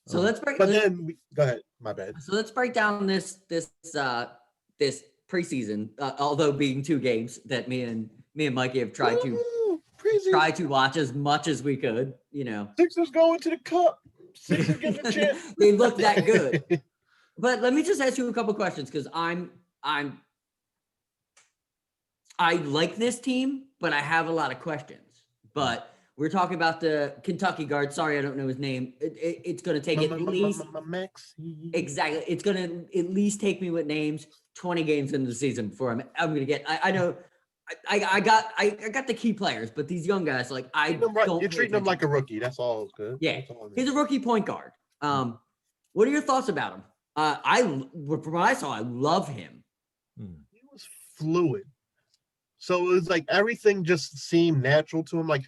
So let's break. But then go ahead. My bad. So let's break down this preseason. Although being 2 games that me and Mikey have tried to watch as much as we could. You know, Sixers going to the cup. Sixers getting a chance. They look that good. But let me just ask you a couple questions because I like this team, but I have a lot of questions. But we're talking about the Kentucky guard. Sorry, I don't know his name. It's going to take at least exactly. It's going to at least take me with names 20 games into the season before I'm going to get. I know. I got the key players, but these young guys, like you're treating them like a rookie. That's all good. Yeah, he's a rookie point guard. What are your thoughts about him? From what I saw, I love him. He was fluid. So it was like everything just seemed natural to him. Like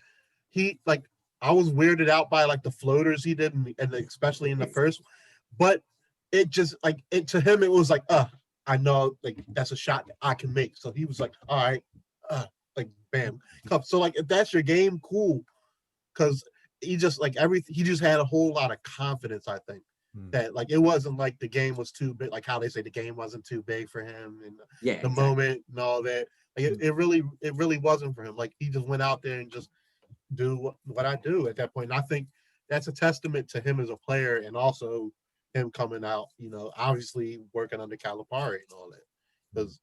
I was weirded out by like the floaters he did, and especially in the first. But it just to him it was like, I know like that's a shot that I can make. So he was like, all right, like bam. So like if that's your game, cool. Because he just he just had a whole lot of confidence. I think that like it wasn't like the game was too big, like how they say the game wasn't too big for him and the moment and all that. Like it really wasn't for him. Like he just went out there and just do what I do at that point. And I think that's a testament to him as a player and also him coming out, obviously working under Calipari and all that. Because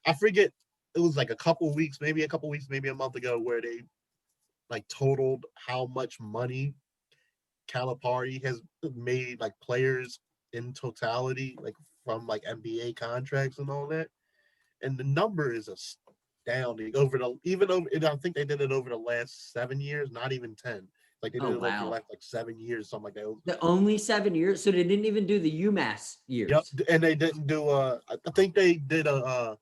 I forget, it was like a couple weeks, maybe a month ago, where they like totaled how much money Calipari has made like players in totality, like from like NBA contracts and all that. And the number is astounding. I think they did it over the last 7 years, not even 10. Like they did it over the last like 7 years, something like that. The only 7 years, so they didn't even do the UMass years. Yep, and they didn't do. I think they did a.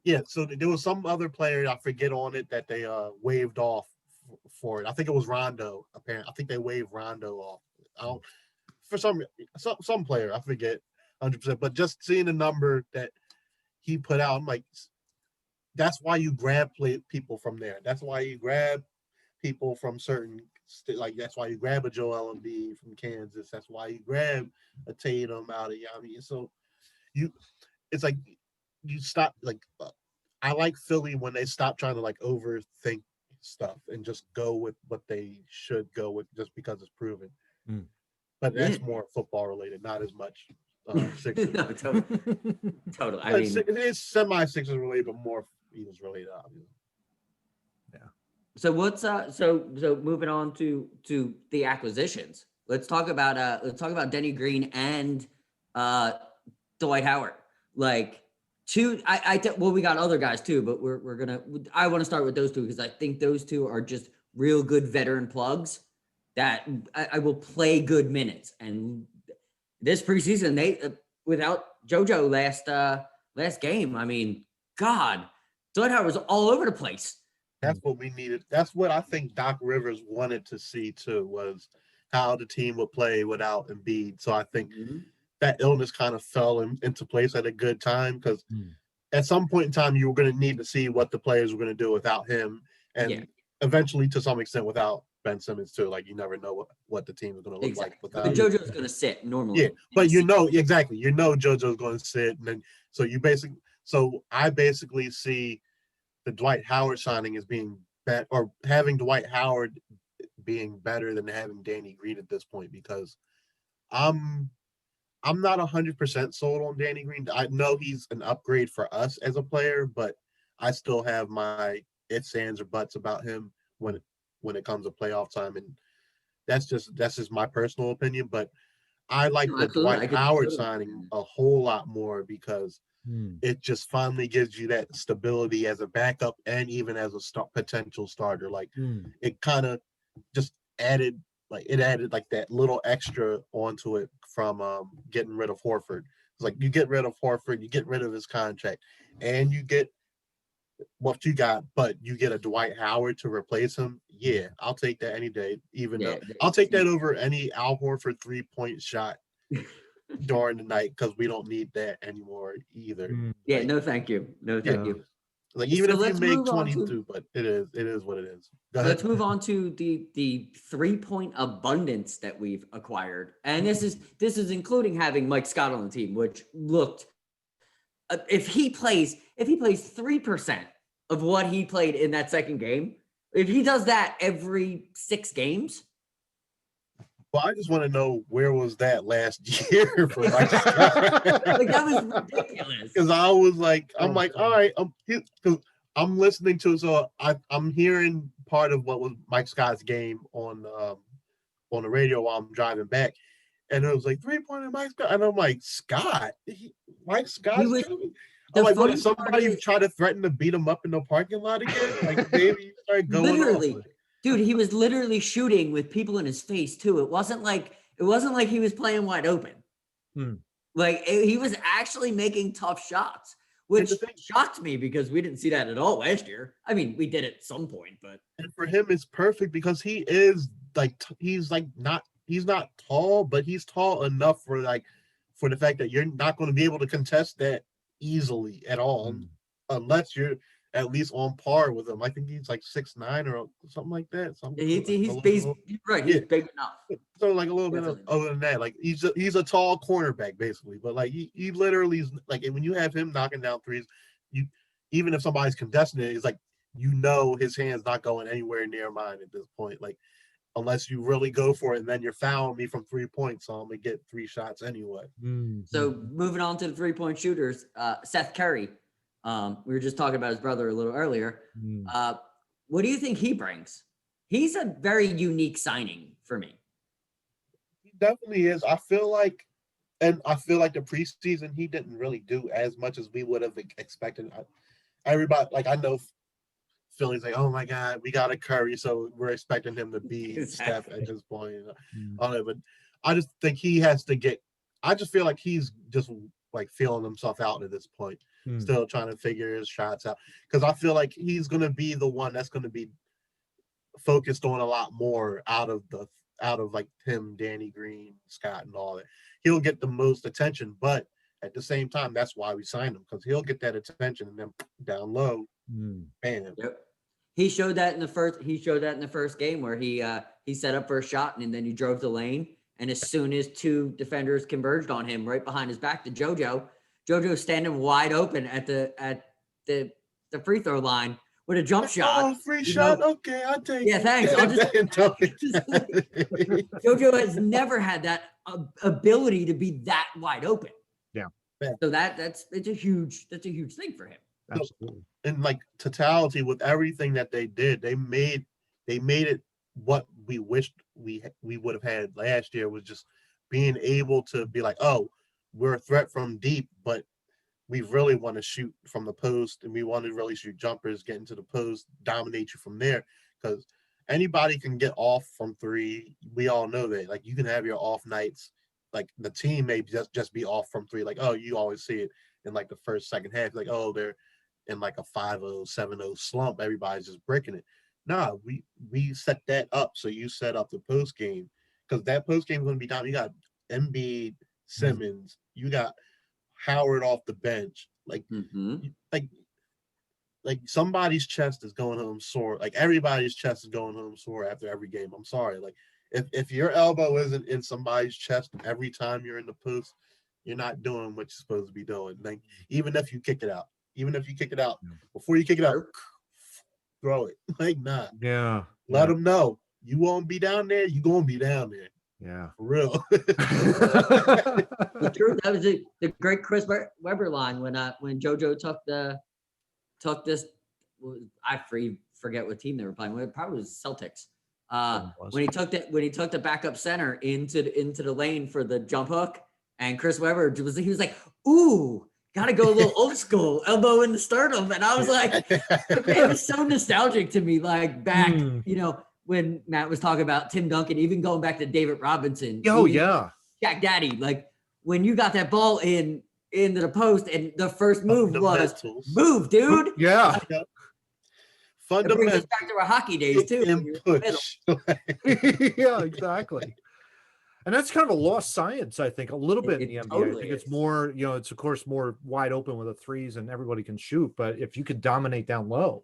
Yeah, so there was some other player I forget on it that they waived off for it. I think it was Rondo. Apparently, I think they waived Rondo off. I don't for some player I forget 100%, but just seeing the number that he put out, I'm like, that's why you grab people from there. That's why you grab people from certain, like that's why you grab a Joel Embiid from Kansas. That's why you grab a Tatum out of Yami. So it's like you stop. Like I like Philly when they stop trying to like overthink stuff and just go with what they should go with just because it's proven. But that's more football related, not as much Sixers. No, totally. I But mean, it is semi-Sixers related, but more Eagles related, obviously. so what's so moving on to the acquisitions. Let's talk about Denny Green and Dwight Howard. Like well, we got other guys too, but I want to start with those two because I think those two are just real good veteran plugs that I will play good minutes. And this preseason, they without JoJo last game, I mean, God, Dwight Howard was all over the place. That's what we needed. That's what I think Doc Rivers wanted to see too, was how the team would play without Embiid. So I think that illness kind of fell into place at a good time because at some point in time you were going to need to see what the players were going to do without him, and eventually to some extent without Ben Simmons too. Like you never know what the team is going to look like without. But JoJo's going to sit normally. Yeah, but exactly. JoJo's going to sit, and then I basically see the Dwight Howard signing as being better, or having Dwight Howard being better than having Danny Green at this point, because I'm not 100% sold on Danny Green. I know he's an upgrade for us as a player, but I still have my ifs, ands, or buts about him when it comes to playoff time, and that's just my personal opinion. But I like the Dwight Howard signing a whole lot more because it just finally gives you that stability as a backup and even as a potential starter. Like it kind of just added that little extra onto it from getting rid of Horford. It's like you get rid of Horford, you get rid of his contract, and you get what you got, but you get a Dwight Howard to replace him. Yeah, I'll take that any day. Though I'll take that over any Al Horford 3-point shot during the night, because we don't need that anymore either. Yeah, no, thank you. No, thank you. Like even if you make 22, but it is what it is. Let's move on to the 3-point abundance that we've acquired, and this is including having Mike Scott on the team, which looked if he plays 3% of what he played in that second game, if he does that every 6 games. Well, I just want to know, where was that last year for Mike Scott? Like, that was ridiculous. Because all right, because I'm listening to, so I'm hearing part of what was Mike Scott's game on the radio while I'm driving back, and it was like 3-pointer Mike Scott, and I'm like, Mike Scott's joking? I'm like, what, somebody try to threaten to beat him up in the parking lot again? Like, maybe you start going off. Dude, he was literally shooting with people in his face too. It wasn't like he was playing wide open. Like he was actually making tough shots, which shocked me because we didn't see that at all last year. I mean, we did at some point, but for him it's perfect because he is like he's not tall, but he's tall enough for the fact that you're not going to be able to contest that easily at all unless you're at least on par with him. I think he's like 6'9" or something like that. He's big enough. So like a little bit other than that, like he's a tall cornerback basically, but like he literally is, like when you have him knocking down threes, even if somebody's contesting it, it's like his hand's not going anywhere near mine at this point. Like unless you really go for it, and then you're fouling me from 3 points, so I'm gonna get 3 shots anyway. So moving on to the 3-point shooters, Seth Curry. We were just talking about his brother a little earlier. What do you think he brings? He's a very unique signing for me. He definitely is. I feel like the preseason he didn't really do as much as we would have expected. Everybody, like I know Philly's like, oh my God, we got a Curry, so we're expecting him to be Steph at this point. But I just think he has to get. I just feel like he's just like feeling himself out at this point, still trying to figure his shots out. Because I feel like he's going to be the one that's going to be focused on a lot more out of like him, Danny Green, Scott, and all that. He'll get the most attention, but at the same time, that's why we signed him, because he'll get that attention, and then down low, bam. Yep. He showed that in the first game where he set up for a shot and then he drove the lane. And as soon as 2 defenders converged on him right behind his back to JoJo standing wide open at the free throw line with a jump shot. Oh, free shot. Okay, I'll take it. Yeah, thanks. I'll just JoJo has never had that ability to be that wide open. Yeah. So it's a huge thing for him. Absolutely. In like totality with everything that they did, they made it what we wished we would have had last year, was just being able to be like, oh, we're a threat from deep, but we really want to shoot from the post, and we want to really shoot jumpers, get into the post, dominate you from there, because anybody can get off from three. We all know that. Like, you can have your off nights. Like, the team may just be off from three. Like, oh, you always see it in like the first, second half. Like, oh, they're in like a 5-0, 7-0 slump. Everybody's just breaking it. Nah, we set that up. So you set up the post game, because that post game is going to be down. You got Embiid, Simmons, you got Howard off the bench. Like, like somebody's chest is going home sore. Like, everybody's chest is going home sore after every game. I'm sorry. Like, if your elbow isn't in somebody's chest every time you're in the post, you're not doing what you're supposed to be doing. Like, even if you kick it out, before you kick it out, throw it. Like, nah. Yeah. Let them know you won't be down there. You gonna be down there. Yeah. For real. The truth, that was the great Chris Webber line when JoJo took this. I forget what team they were playing. It probably was Celtics. When he took the backup center into the lane for the jump hook, and Chris Webber he was like, "Ooh, gotta go a little old school, elbow in the sternum," and I was like, it was so nostalgic to me, like back, when Matt was talking about Tim Duncan, even going back to David Robinson. Oh yeah, Shaq Daddy, like when you got that ball into the post, and the first move was move, dude. Yeah. It brings us back to our hockey days too. Yeah, exactly. And that's kind of a lost science, I think, a little bit in the NBA. Totally I think it's more, it's of course more wide open with the threes and everybody can shoot, but if you could dominate down low,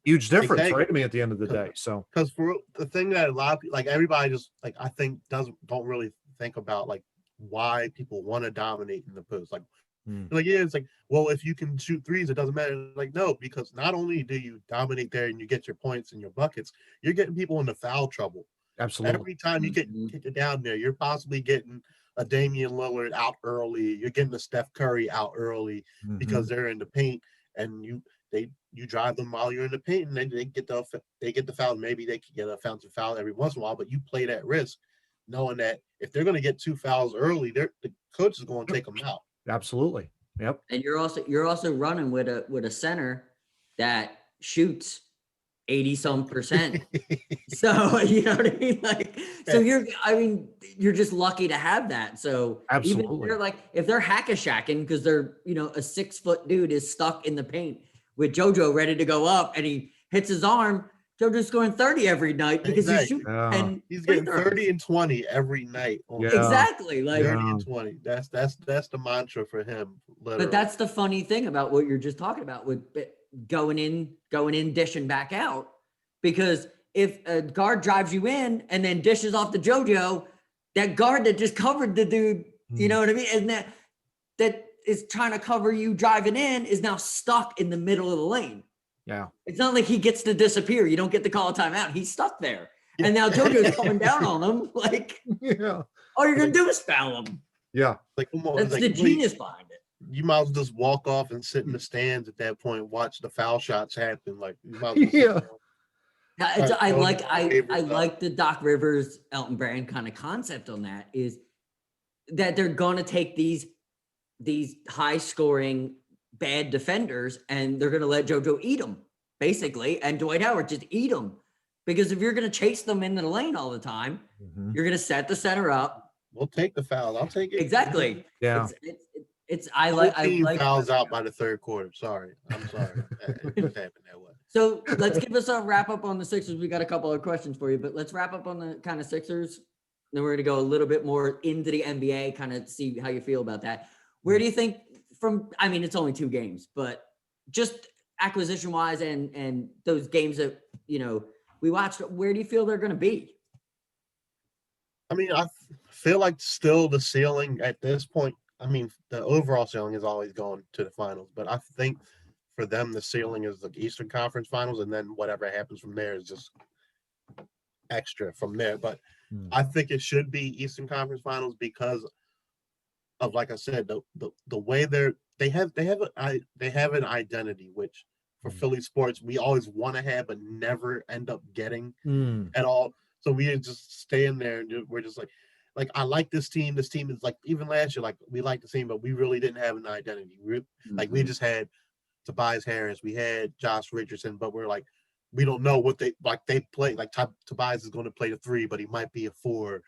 huge difference, right? I mean, at the end of the day. So, because for the thing that a lot of people, like, everybody just, like, I think don't really think about like why people want to dominate in the post. Like, like, yeah, it's like, well, if you can shoot threes, it doesn't matter. Like, no, because not only do you dominate there and you get your points and your buckets, you're getting people into foul trouble. Absolutely. Every time you get it down there, you're possibly getting a Damian Lillard out early. You're getting a Steph Curry out early because they're in the paint, and you drive them while you're in the paint, and they get the foul. Maybe they can get a fountain foul every once in a while, but you play that risk, knowing that if they're going to get 2 fouls early, the coach is going to take them out. Absolutely. Yep. And you're also running with a center that shoots 80-some%. So you know what I mean? Like, so you're just lucky to have that. So absolutely, even if they're hack-a-shacking because they're, a 6-foot dude is stuck in the paint with JoJo ready to go up and he hits his arm, JoJo's scoring 30 every night because he's shooting 10. He's getting 30 and 20 every night. Exactly. Like 30 and 20. That's the mantra for him. Literally. But that's the funny thing about what you're just talking about with going in, dishing back out. Because if a guard drives you in and then dishes off to JoJo, that guard that just covered the dude, you know what I mean? And that is trying to cover you driving in is now stuck in the middle of the lane. Yeah. It's not like he gets to disappear. You don't get to call a timeout. He's stuck there. And now JoJo's coming down on him. Like, all you're going to do is foul him. Yeah. Like, come on. That's the genius behind it. You might as well just walk off and sit in the stands at that point, watch the foul shots happen. Like, you might as well I like the Doc Rivers, Elton Brand kind of concept on that, is that they're going to take these high scoring bad defenders and they're going to let JoJo eat them basically. And Dwight Howard just eat them, because if you're going to chase them into the lane all the time, you're going to set the center up. We'll take the foul. I'll take it. Exactly. Yeah. I like fouls out by the third quarter. Sorry. I'm sorry. It happened that way. So let's give us a wrap up on the Sixers. We got a couple of questions for you, but let's wrap up on the kind of Sixers. Then we're going to go a little bit more into the NBA, kind of see how you feel about that. Where do you think it's only 2 games, but just acquisition wise and those games that, we watched, where do you feel they're going to be? I mean, I feel like still the ceiling at this point. I mean, the overall ceiling is always going to the finals, but I think for them, the ceiling is the Eastern Conference Finals, and then whatever happens from there is just extra from there. But Mm. I think it should be Eastern Conference Finals because of, like I said, the way they have an identity, which for Mm. Philly sports we always want to have but never end up getting Mm. at all. So we just stay in there and we're just like I like this team. This team is like, even last year, like we liked the team, but we really didn't have an identity. Like we just had Tobias Harris, we had Josh Richardson, but we're like, we don't know what they play. Like Tobias is going to play the 3, but he might be a 4.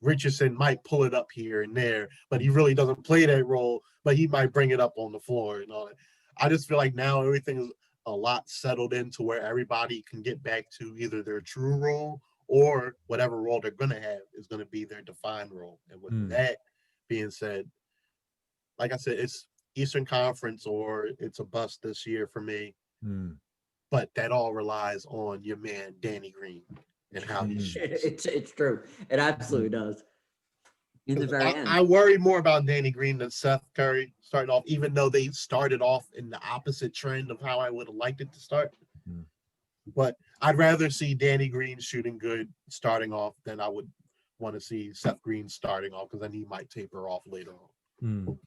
Richardson might pull it up here and there, but he really doesn't play that role, but he might bring it up on the floor and all that. I just feel like now everything is a lot settled into where everybody can get back to either their true role or whatever role they're going to have is going to be their defined role. And with that being said, like I said, it's Eastern Conference or it's a bust this year for me. Mm. But that all relies on your man Danny Green and how he shoots. It's true. It absolutely does. In the very end. I worry more about Danny Green than Seth Curry starting off, even though they started off in the opposite trend of how I would have liked it to start. Mm. But I'd rather see Danny Green shooting good starting off than I would want to see Seth Green starting off, because then he might taper off later on. Mm.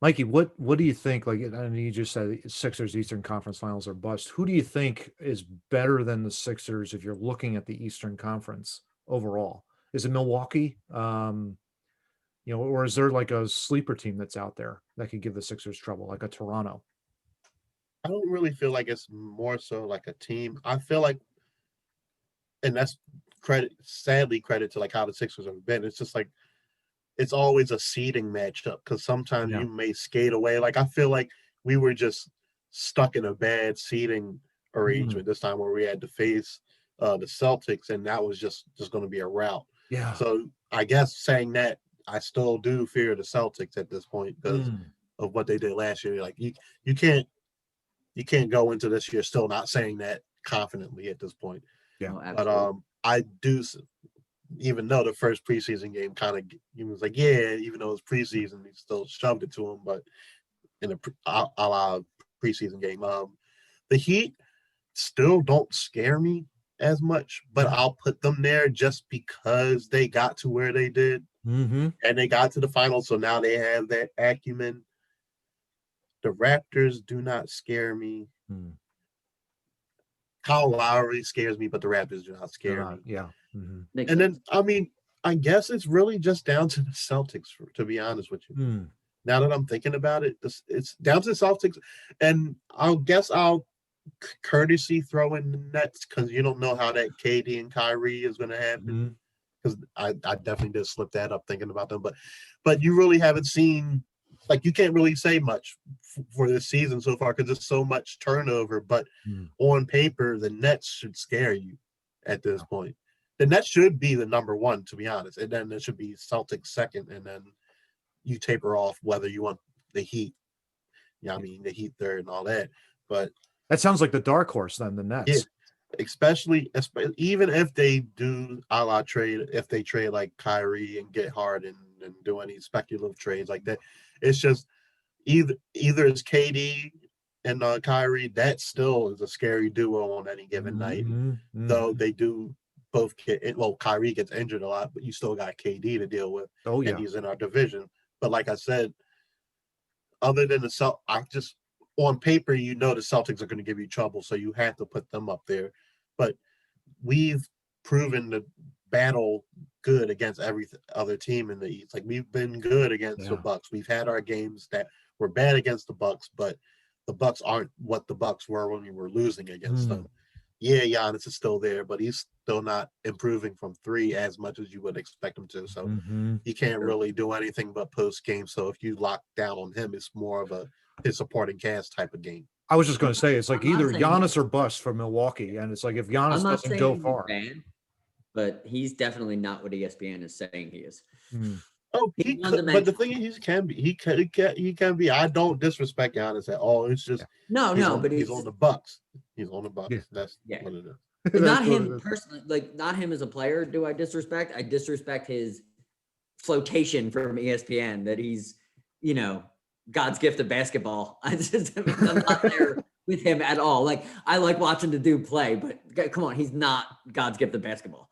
Mikey, what do you think? Like, I mean, you just said Sixers Eastern Conference Finals are bust. Who do you think is better than the Sixers if you're looking at the Eastern Conference overall? Is it Milwaukee? Or is there like a sleeper team that's out there that could give the Sixers trouble, like a Toronto? I don't really feel like it's more so like a team. I feel like, and that's sadly credit to like how the Sixers have been. It's just like, it's always a seeding matchup because sometimes you may skate away. Like I feel like we were just stuck in a bad seeding arrangement this time where we had to face the Celtics, and that was just going to be a rout. Yeah. So I guess saying that, I still do fear the Celtics at this point because of what they did last year. Like you can't go into this year still not saying that confidently at this point. Yeah. But I do, even though the first preseason game kind of, he was like, yeah, even though it's preseason, he still shoved it to him. But in a la preseason game, the Heat still don't scare me as much, but I'll put them there just because they got to where they did, and they got to the finals. So now they have that acumen. The Raptors do not scare me. Kyle Lowry scares me, but the Raptors do not scare me. Yeah. And then, I mean, I guess it's really just down to the Celtics, to be honest with you. Now that I'm thinking about it, it's down to the Celtics. And I'll courtesy throw in the Nets because you don't know how that KD and Kyrie is going to happen. Because I definitely did slip that up thinking about them. But you really haven't seen, like, you can't really say much for this season so far because there's so much turnover. But on paper, the Nets should scare you at this point. The Nets should be the number one, to be honest. And then it should be Celtics second. And then you taper off whether you want the Heat. I mean, the Heat third and all that. But that sounds like the dark horse then, the Nets. Yeah, especially even if they do a la trade, if they trade like Kyrie and get Harden and do any speculative trades like that, it's just either it's KD and Kyrie. That still is a scary duo on any given night. Though they do both Kyrie gets injured a lot, but you still got KD to deal with. Oh yeah, and he's in our division. But like I said, other than on paper, the Celtics are going to give you trouble, so you have to put them up there. But we've proven to battle good against every other team in the East. Like we've been good against the Bucks. We've had our games that were bad against the Bucks, but the Bucks aren't what the Bucks were when we were losing against them. Yeah, Giannis is still there, but he's still not improving from 3 as much as you would expect him to. So he can't really do anything but post game. So if you lock down on him, it's more of his supporting cast type of game. I was just going to say, it's like either Giannis or bust for Milwaukee. And it's like, if Giannis doesn't go far. But he's definitely not what ESPN is saying he is. Oh, but the thing is, he can be. I don't disrespect Giannis at all. It's just but he's on the Bucks. He's on the Bucks. Yeah. That's what it is. Not him personally, like not him as a player. Do I disrespect? I disrespect his flotation from ESPN that he's, God's gift of basketball. I'm not there with him at all. Like I like watching the dude play, but come on, he's not God's gift of basketball.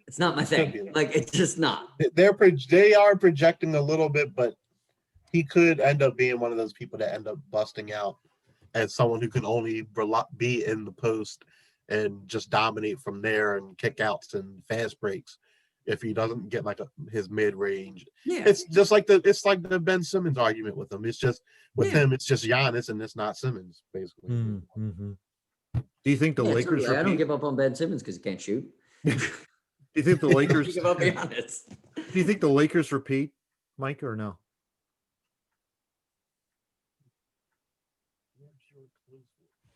It's not my thing. Like, it's just not. They are projecting a little bit, but he could end up being one of those people that end up busting out as someone who can only be in the post and just dominate from there and kickouts and fast breaks. If he doesn't get like his mid range, it's just like the Ben Simmons argument with him. It's just with him, it's just Giannis and it's not Simmons, basically. Mm-hmm. Do you think the Lakers? Totally. I don't give up on Ben Simmons because he can't shoot. Do you think the Lakers? Give up, be honest. Do you think the Lakers repeat, Mike, or no?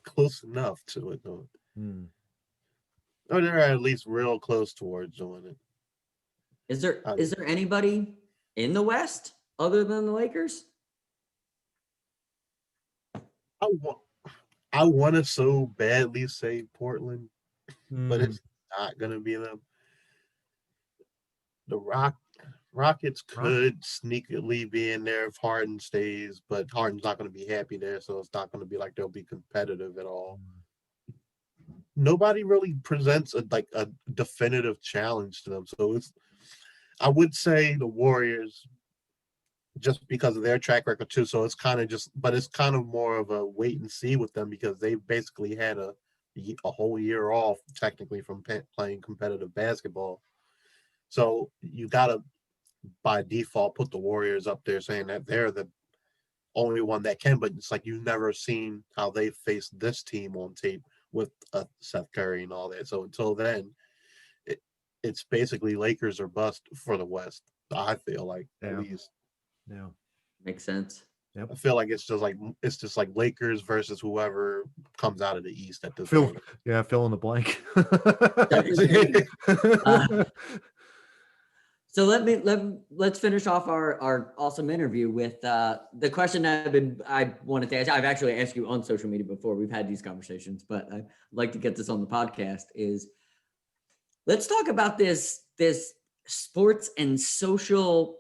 Close enough to it, though. Or they're at least real close towards doing it. Is there anybody in the West other than the Lakers? I want to so badly say Portland, but it's not gonna be them. The Rockets could sneakily be in there if Harden stays, but Harden's not going to be happy there, so it's not going to be like they'll be competitive at all. Nobody really presents a definitive challenge to them, so I would say the Warriors, just because of their track record too. So it's kind of more of a wait and see with them because they basically had a whole year off technically from playing competitive basketball. So you gotta, by default, put the Warriors up there, saying that they're the only one that can. But it's like you've never seen how they faced this team on tape with Seth Curry and all that. So until then, it's basically Lakers or bust for the West. I feel like at least. Yeah, makes sense. Yep. I feel like it's just like Lakers versus whoever comes out of the East at this point. Yeah, fill in the blank. So let's finish off our awesome interview with the question I wanted to ask. I've actually asked you on social media before. We've had these conversations, but I'd like to get this on the podcast. Let's talk about this sports and social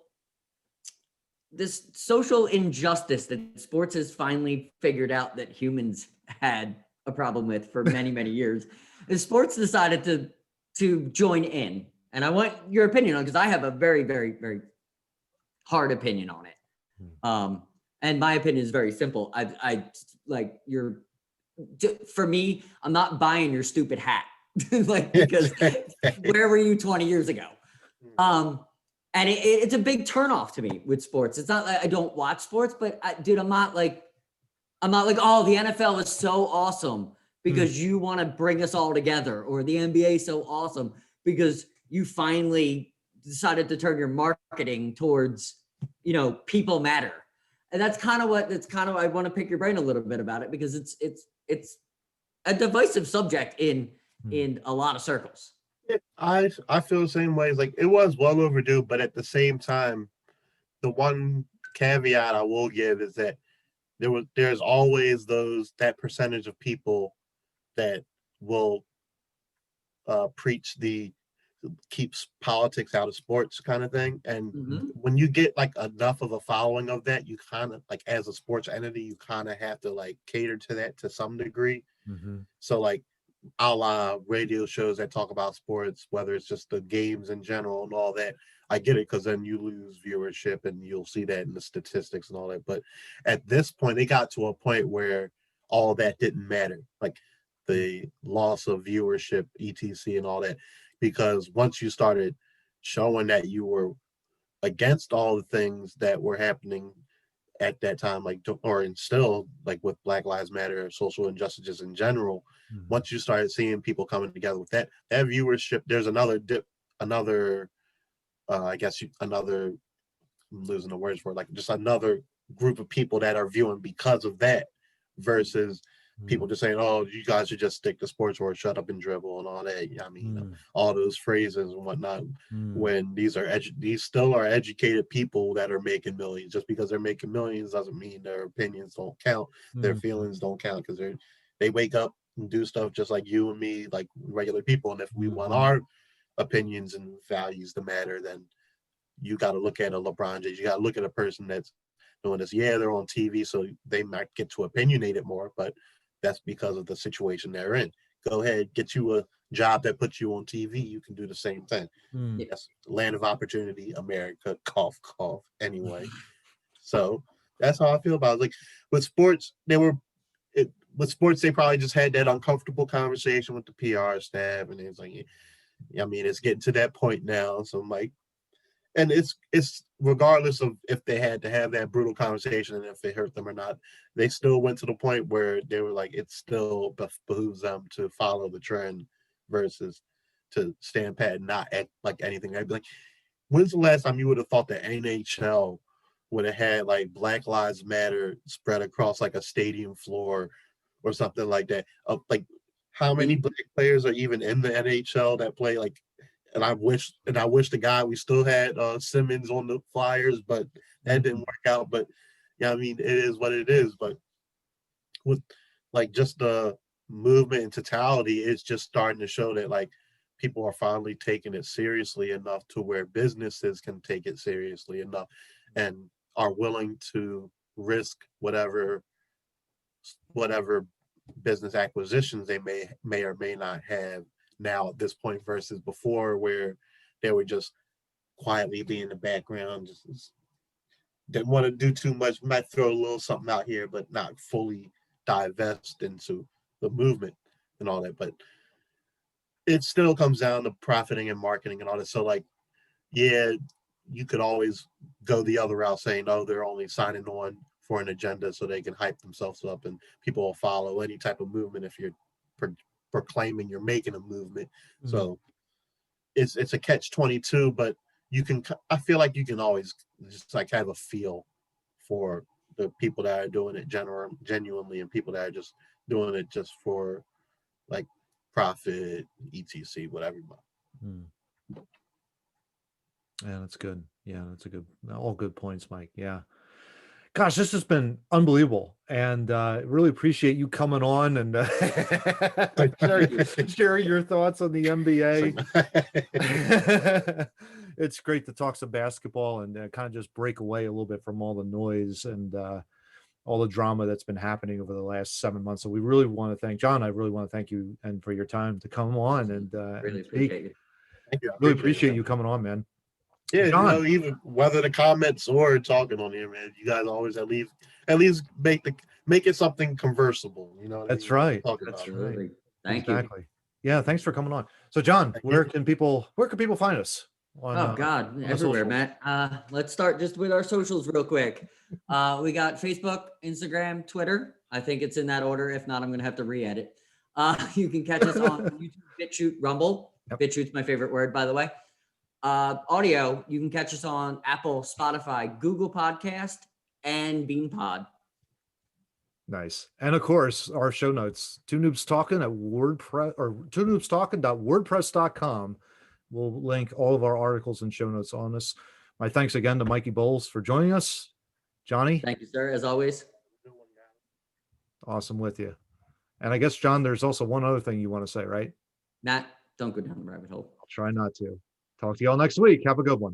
injustice that sports has finally figured out that humans had a problem with for many, many years. Is sports decided to join in. And I want your opinion on, because I have a very, very, very hard opinion on it. And my opinion is very simple. For me, I'm not buying your stupid hat. Because where were you 20 years ago? And it's a big turnoff to me with sports. It's not like I don't watch sports, but I'm not like, oh, the NFL is so awesome because you want to bring us all together, or the NBA is so awesome because you finally decided to turn your marketing towards, people matter. And that's kind of I want to pick your brain a little bit about it, because it's a divisive subject in a lot of circles. I feel the same way. Like, it was well overdue, but at the same time, the one caveat I will give is that there's always that percentage of people that will preach the keeps politics out of sports kind of thing. And when you get like enough of a following of that, you kind of like, as a sports entity, you kind of have to like cater to that to some degree. So like, a la radio shows that talk about sports, whether it's just the games in general and all that, I get it, because then you lose viewership and you'll see that in the statistics and all that. But at this point, they got to a point where all that didn't matter, like the loss of viewership, etc. and all that, because once you started showing that you were against all the things that were happening at that time, like, or still, like with Black Lives Matter, social injustices in general, once you started seeing people coming together with that viewership, there's another I guess another, I'm losing the words for it, like just another group of people that are viewing because of that, versus people just saying, oh, you guys should just stick to sports or shut up and dribble and all that. I mean, all those phrases and whatnot, when these still are educated people that are making millions. Just because they're making millions doesn't mean their opinions don't count. Their feelings don't count, because they wake up and do stuff just like you and me, like regular people. And if we want our opinions and values to matter, then you got to look at a LeBron James. You got to look at a person that's doing this. Yeah, they're on TV, so they might get to opinionate it more, but that's because of the situation they're in. go ahead, get you a job that puts you on TV. You can do the same thing. Mm. Yes, land of opportunity, America, cough, cough. Anyway, so that's how I feel about it. Like with sports, with sports, they probably just had that uncomfortable conversation with the PR staff, and it's like, I mean, it's getting to that point now. So I'm like, and it's regardless of if they had to have that brutal conversation and if it hurt them or not, they still went to the point where they were like, it still behooves them to follow the trend versus to stand pat and not act like anything. I'd be like, when's the last time you would have thought the NHL would have had like Black Lives Matter spread across like a stadium floor or something like that? Like, how many black players are even in the NHL that play like? And I wish the guy we still had Simmons on the Flyers, but that didn't work out. But yeah, I mean, it is what it is. But with like just the movement and totality, it's just starting to show that like people are finally taking it seriously enough to where businesses can take it seriously enough and are willing to risk whatever business acquisitions they may or may not have now at this point versus before where they were just quietly be in the background, just didn't want to do too much, might throw a little something out here, but not fully divest into the movement and all that. But it still comes down to profiting and marketing and all that. So like, yeah, you could always go the other route saying, oh, they're only signing on for an agenda so they can hype themselves up and people will follow any type of movement if you're proclaiming you're making a movement. Mm. So it's a catch-22, but I feel like you can always just like have a feel for the people that are doing it genuinely and people that are just doing it just for like profit, etc, whatever. Mm. Yeah, that's good. Yeah, that's all good points, Mike. Yeah. Gosh, this has been unbelievable, and really appreciate you coming on and sharing your thoughts on the NBA. It's great to talk some basketball and kind of just break away a little bit from all the noise and all the drama that's been happening over the last 7 months. So we really want to thank John. I really want to thank you and for your time to come on and Really and speak. appreciate you. Thank you. Really appreciate you coming on, man. Yeah, John. Even whether the comments or talking on here, man, you guys always at least make it something conversable. You know what That's I mean? right. Talk That's about right. Absolutely. Thank Exactly. Yeah, thanks for coming on. So John, where can people find us on Oh God, on everywhere, socials? Matt. Let's start just with our socials real quick. We got Facebook, Instagram, Twitter. I think it's in that order. If not, I'm gonna have to re-edit. You can catch us on YouTube, BitChute, Rumble. Yep. BitChute's my favorite word, by the way. Audio, you can catch us on Apple, Spotify, Google Podcast, and BeanPod. Nice. And of course, our show notes, Two Noobs Talking at WordPress or TwoNoobsTalking.wordpress.com. We'll link all of our articles and show notes on this. My thanks again to Mikey Bowles for joining us. Johnny. Thank you, sir, as always. Awesome with you. And I guess, John, there's also one other thing you want to say, right? Matt, don't go down the rabbit hole. I'll try not to. Talk to you all next week. Have a good one.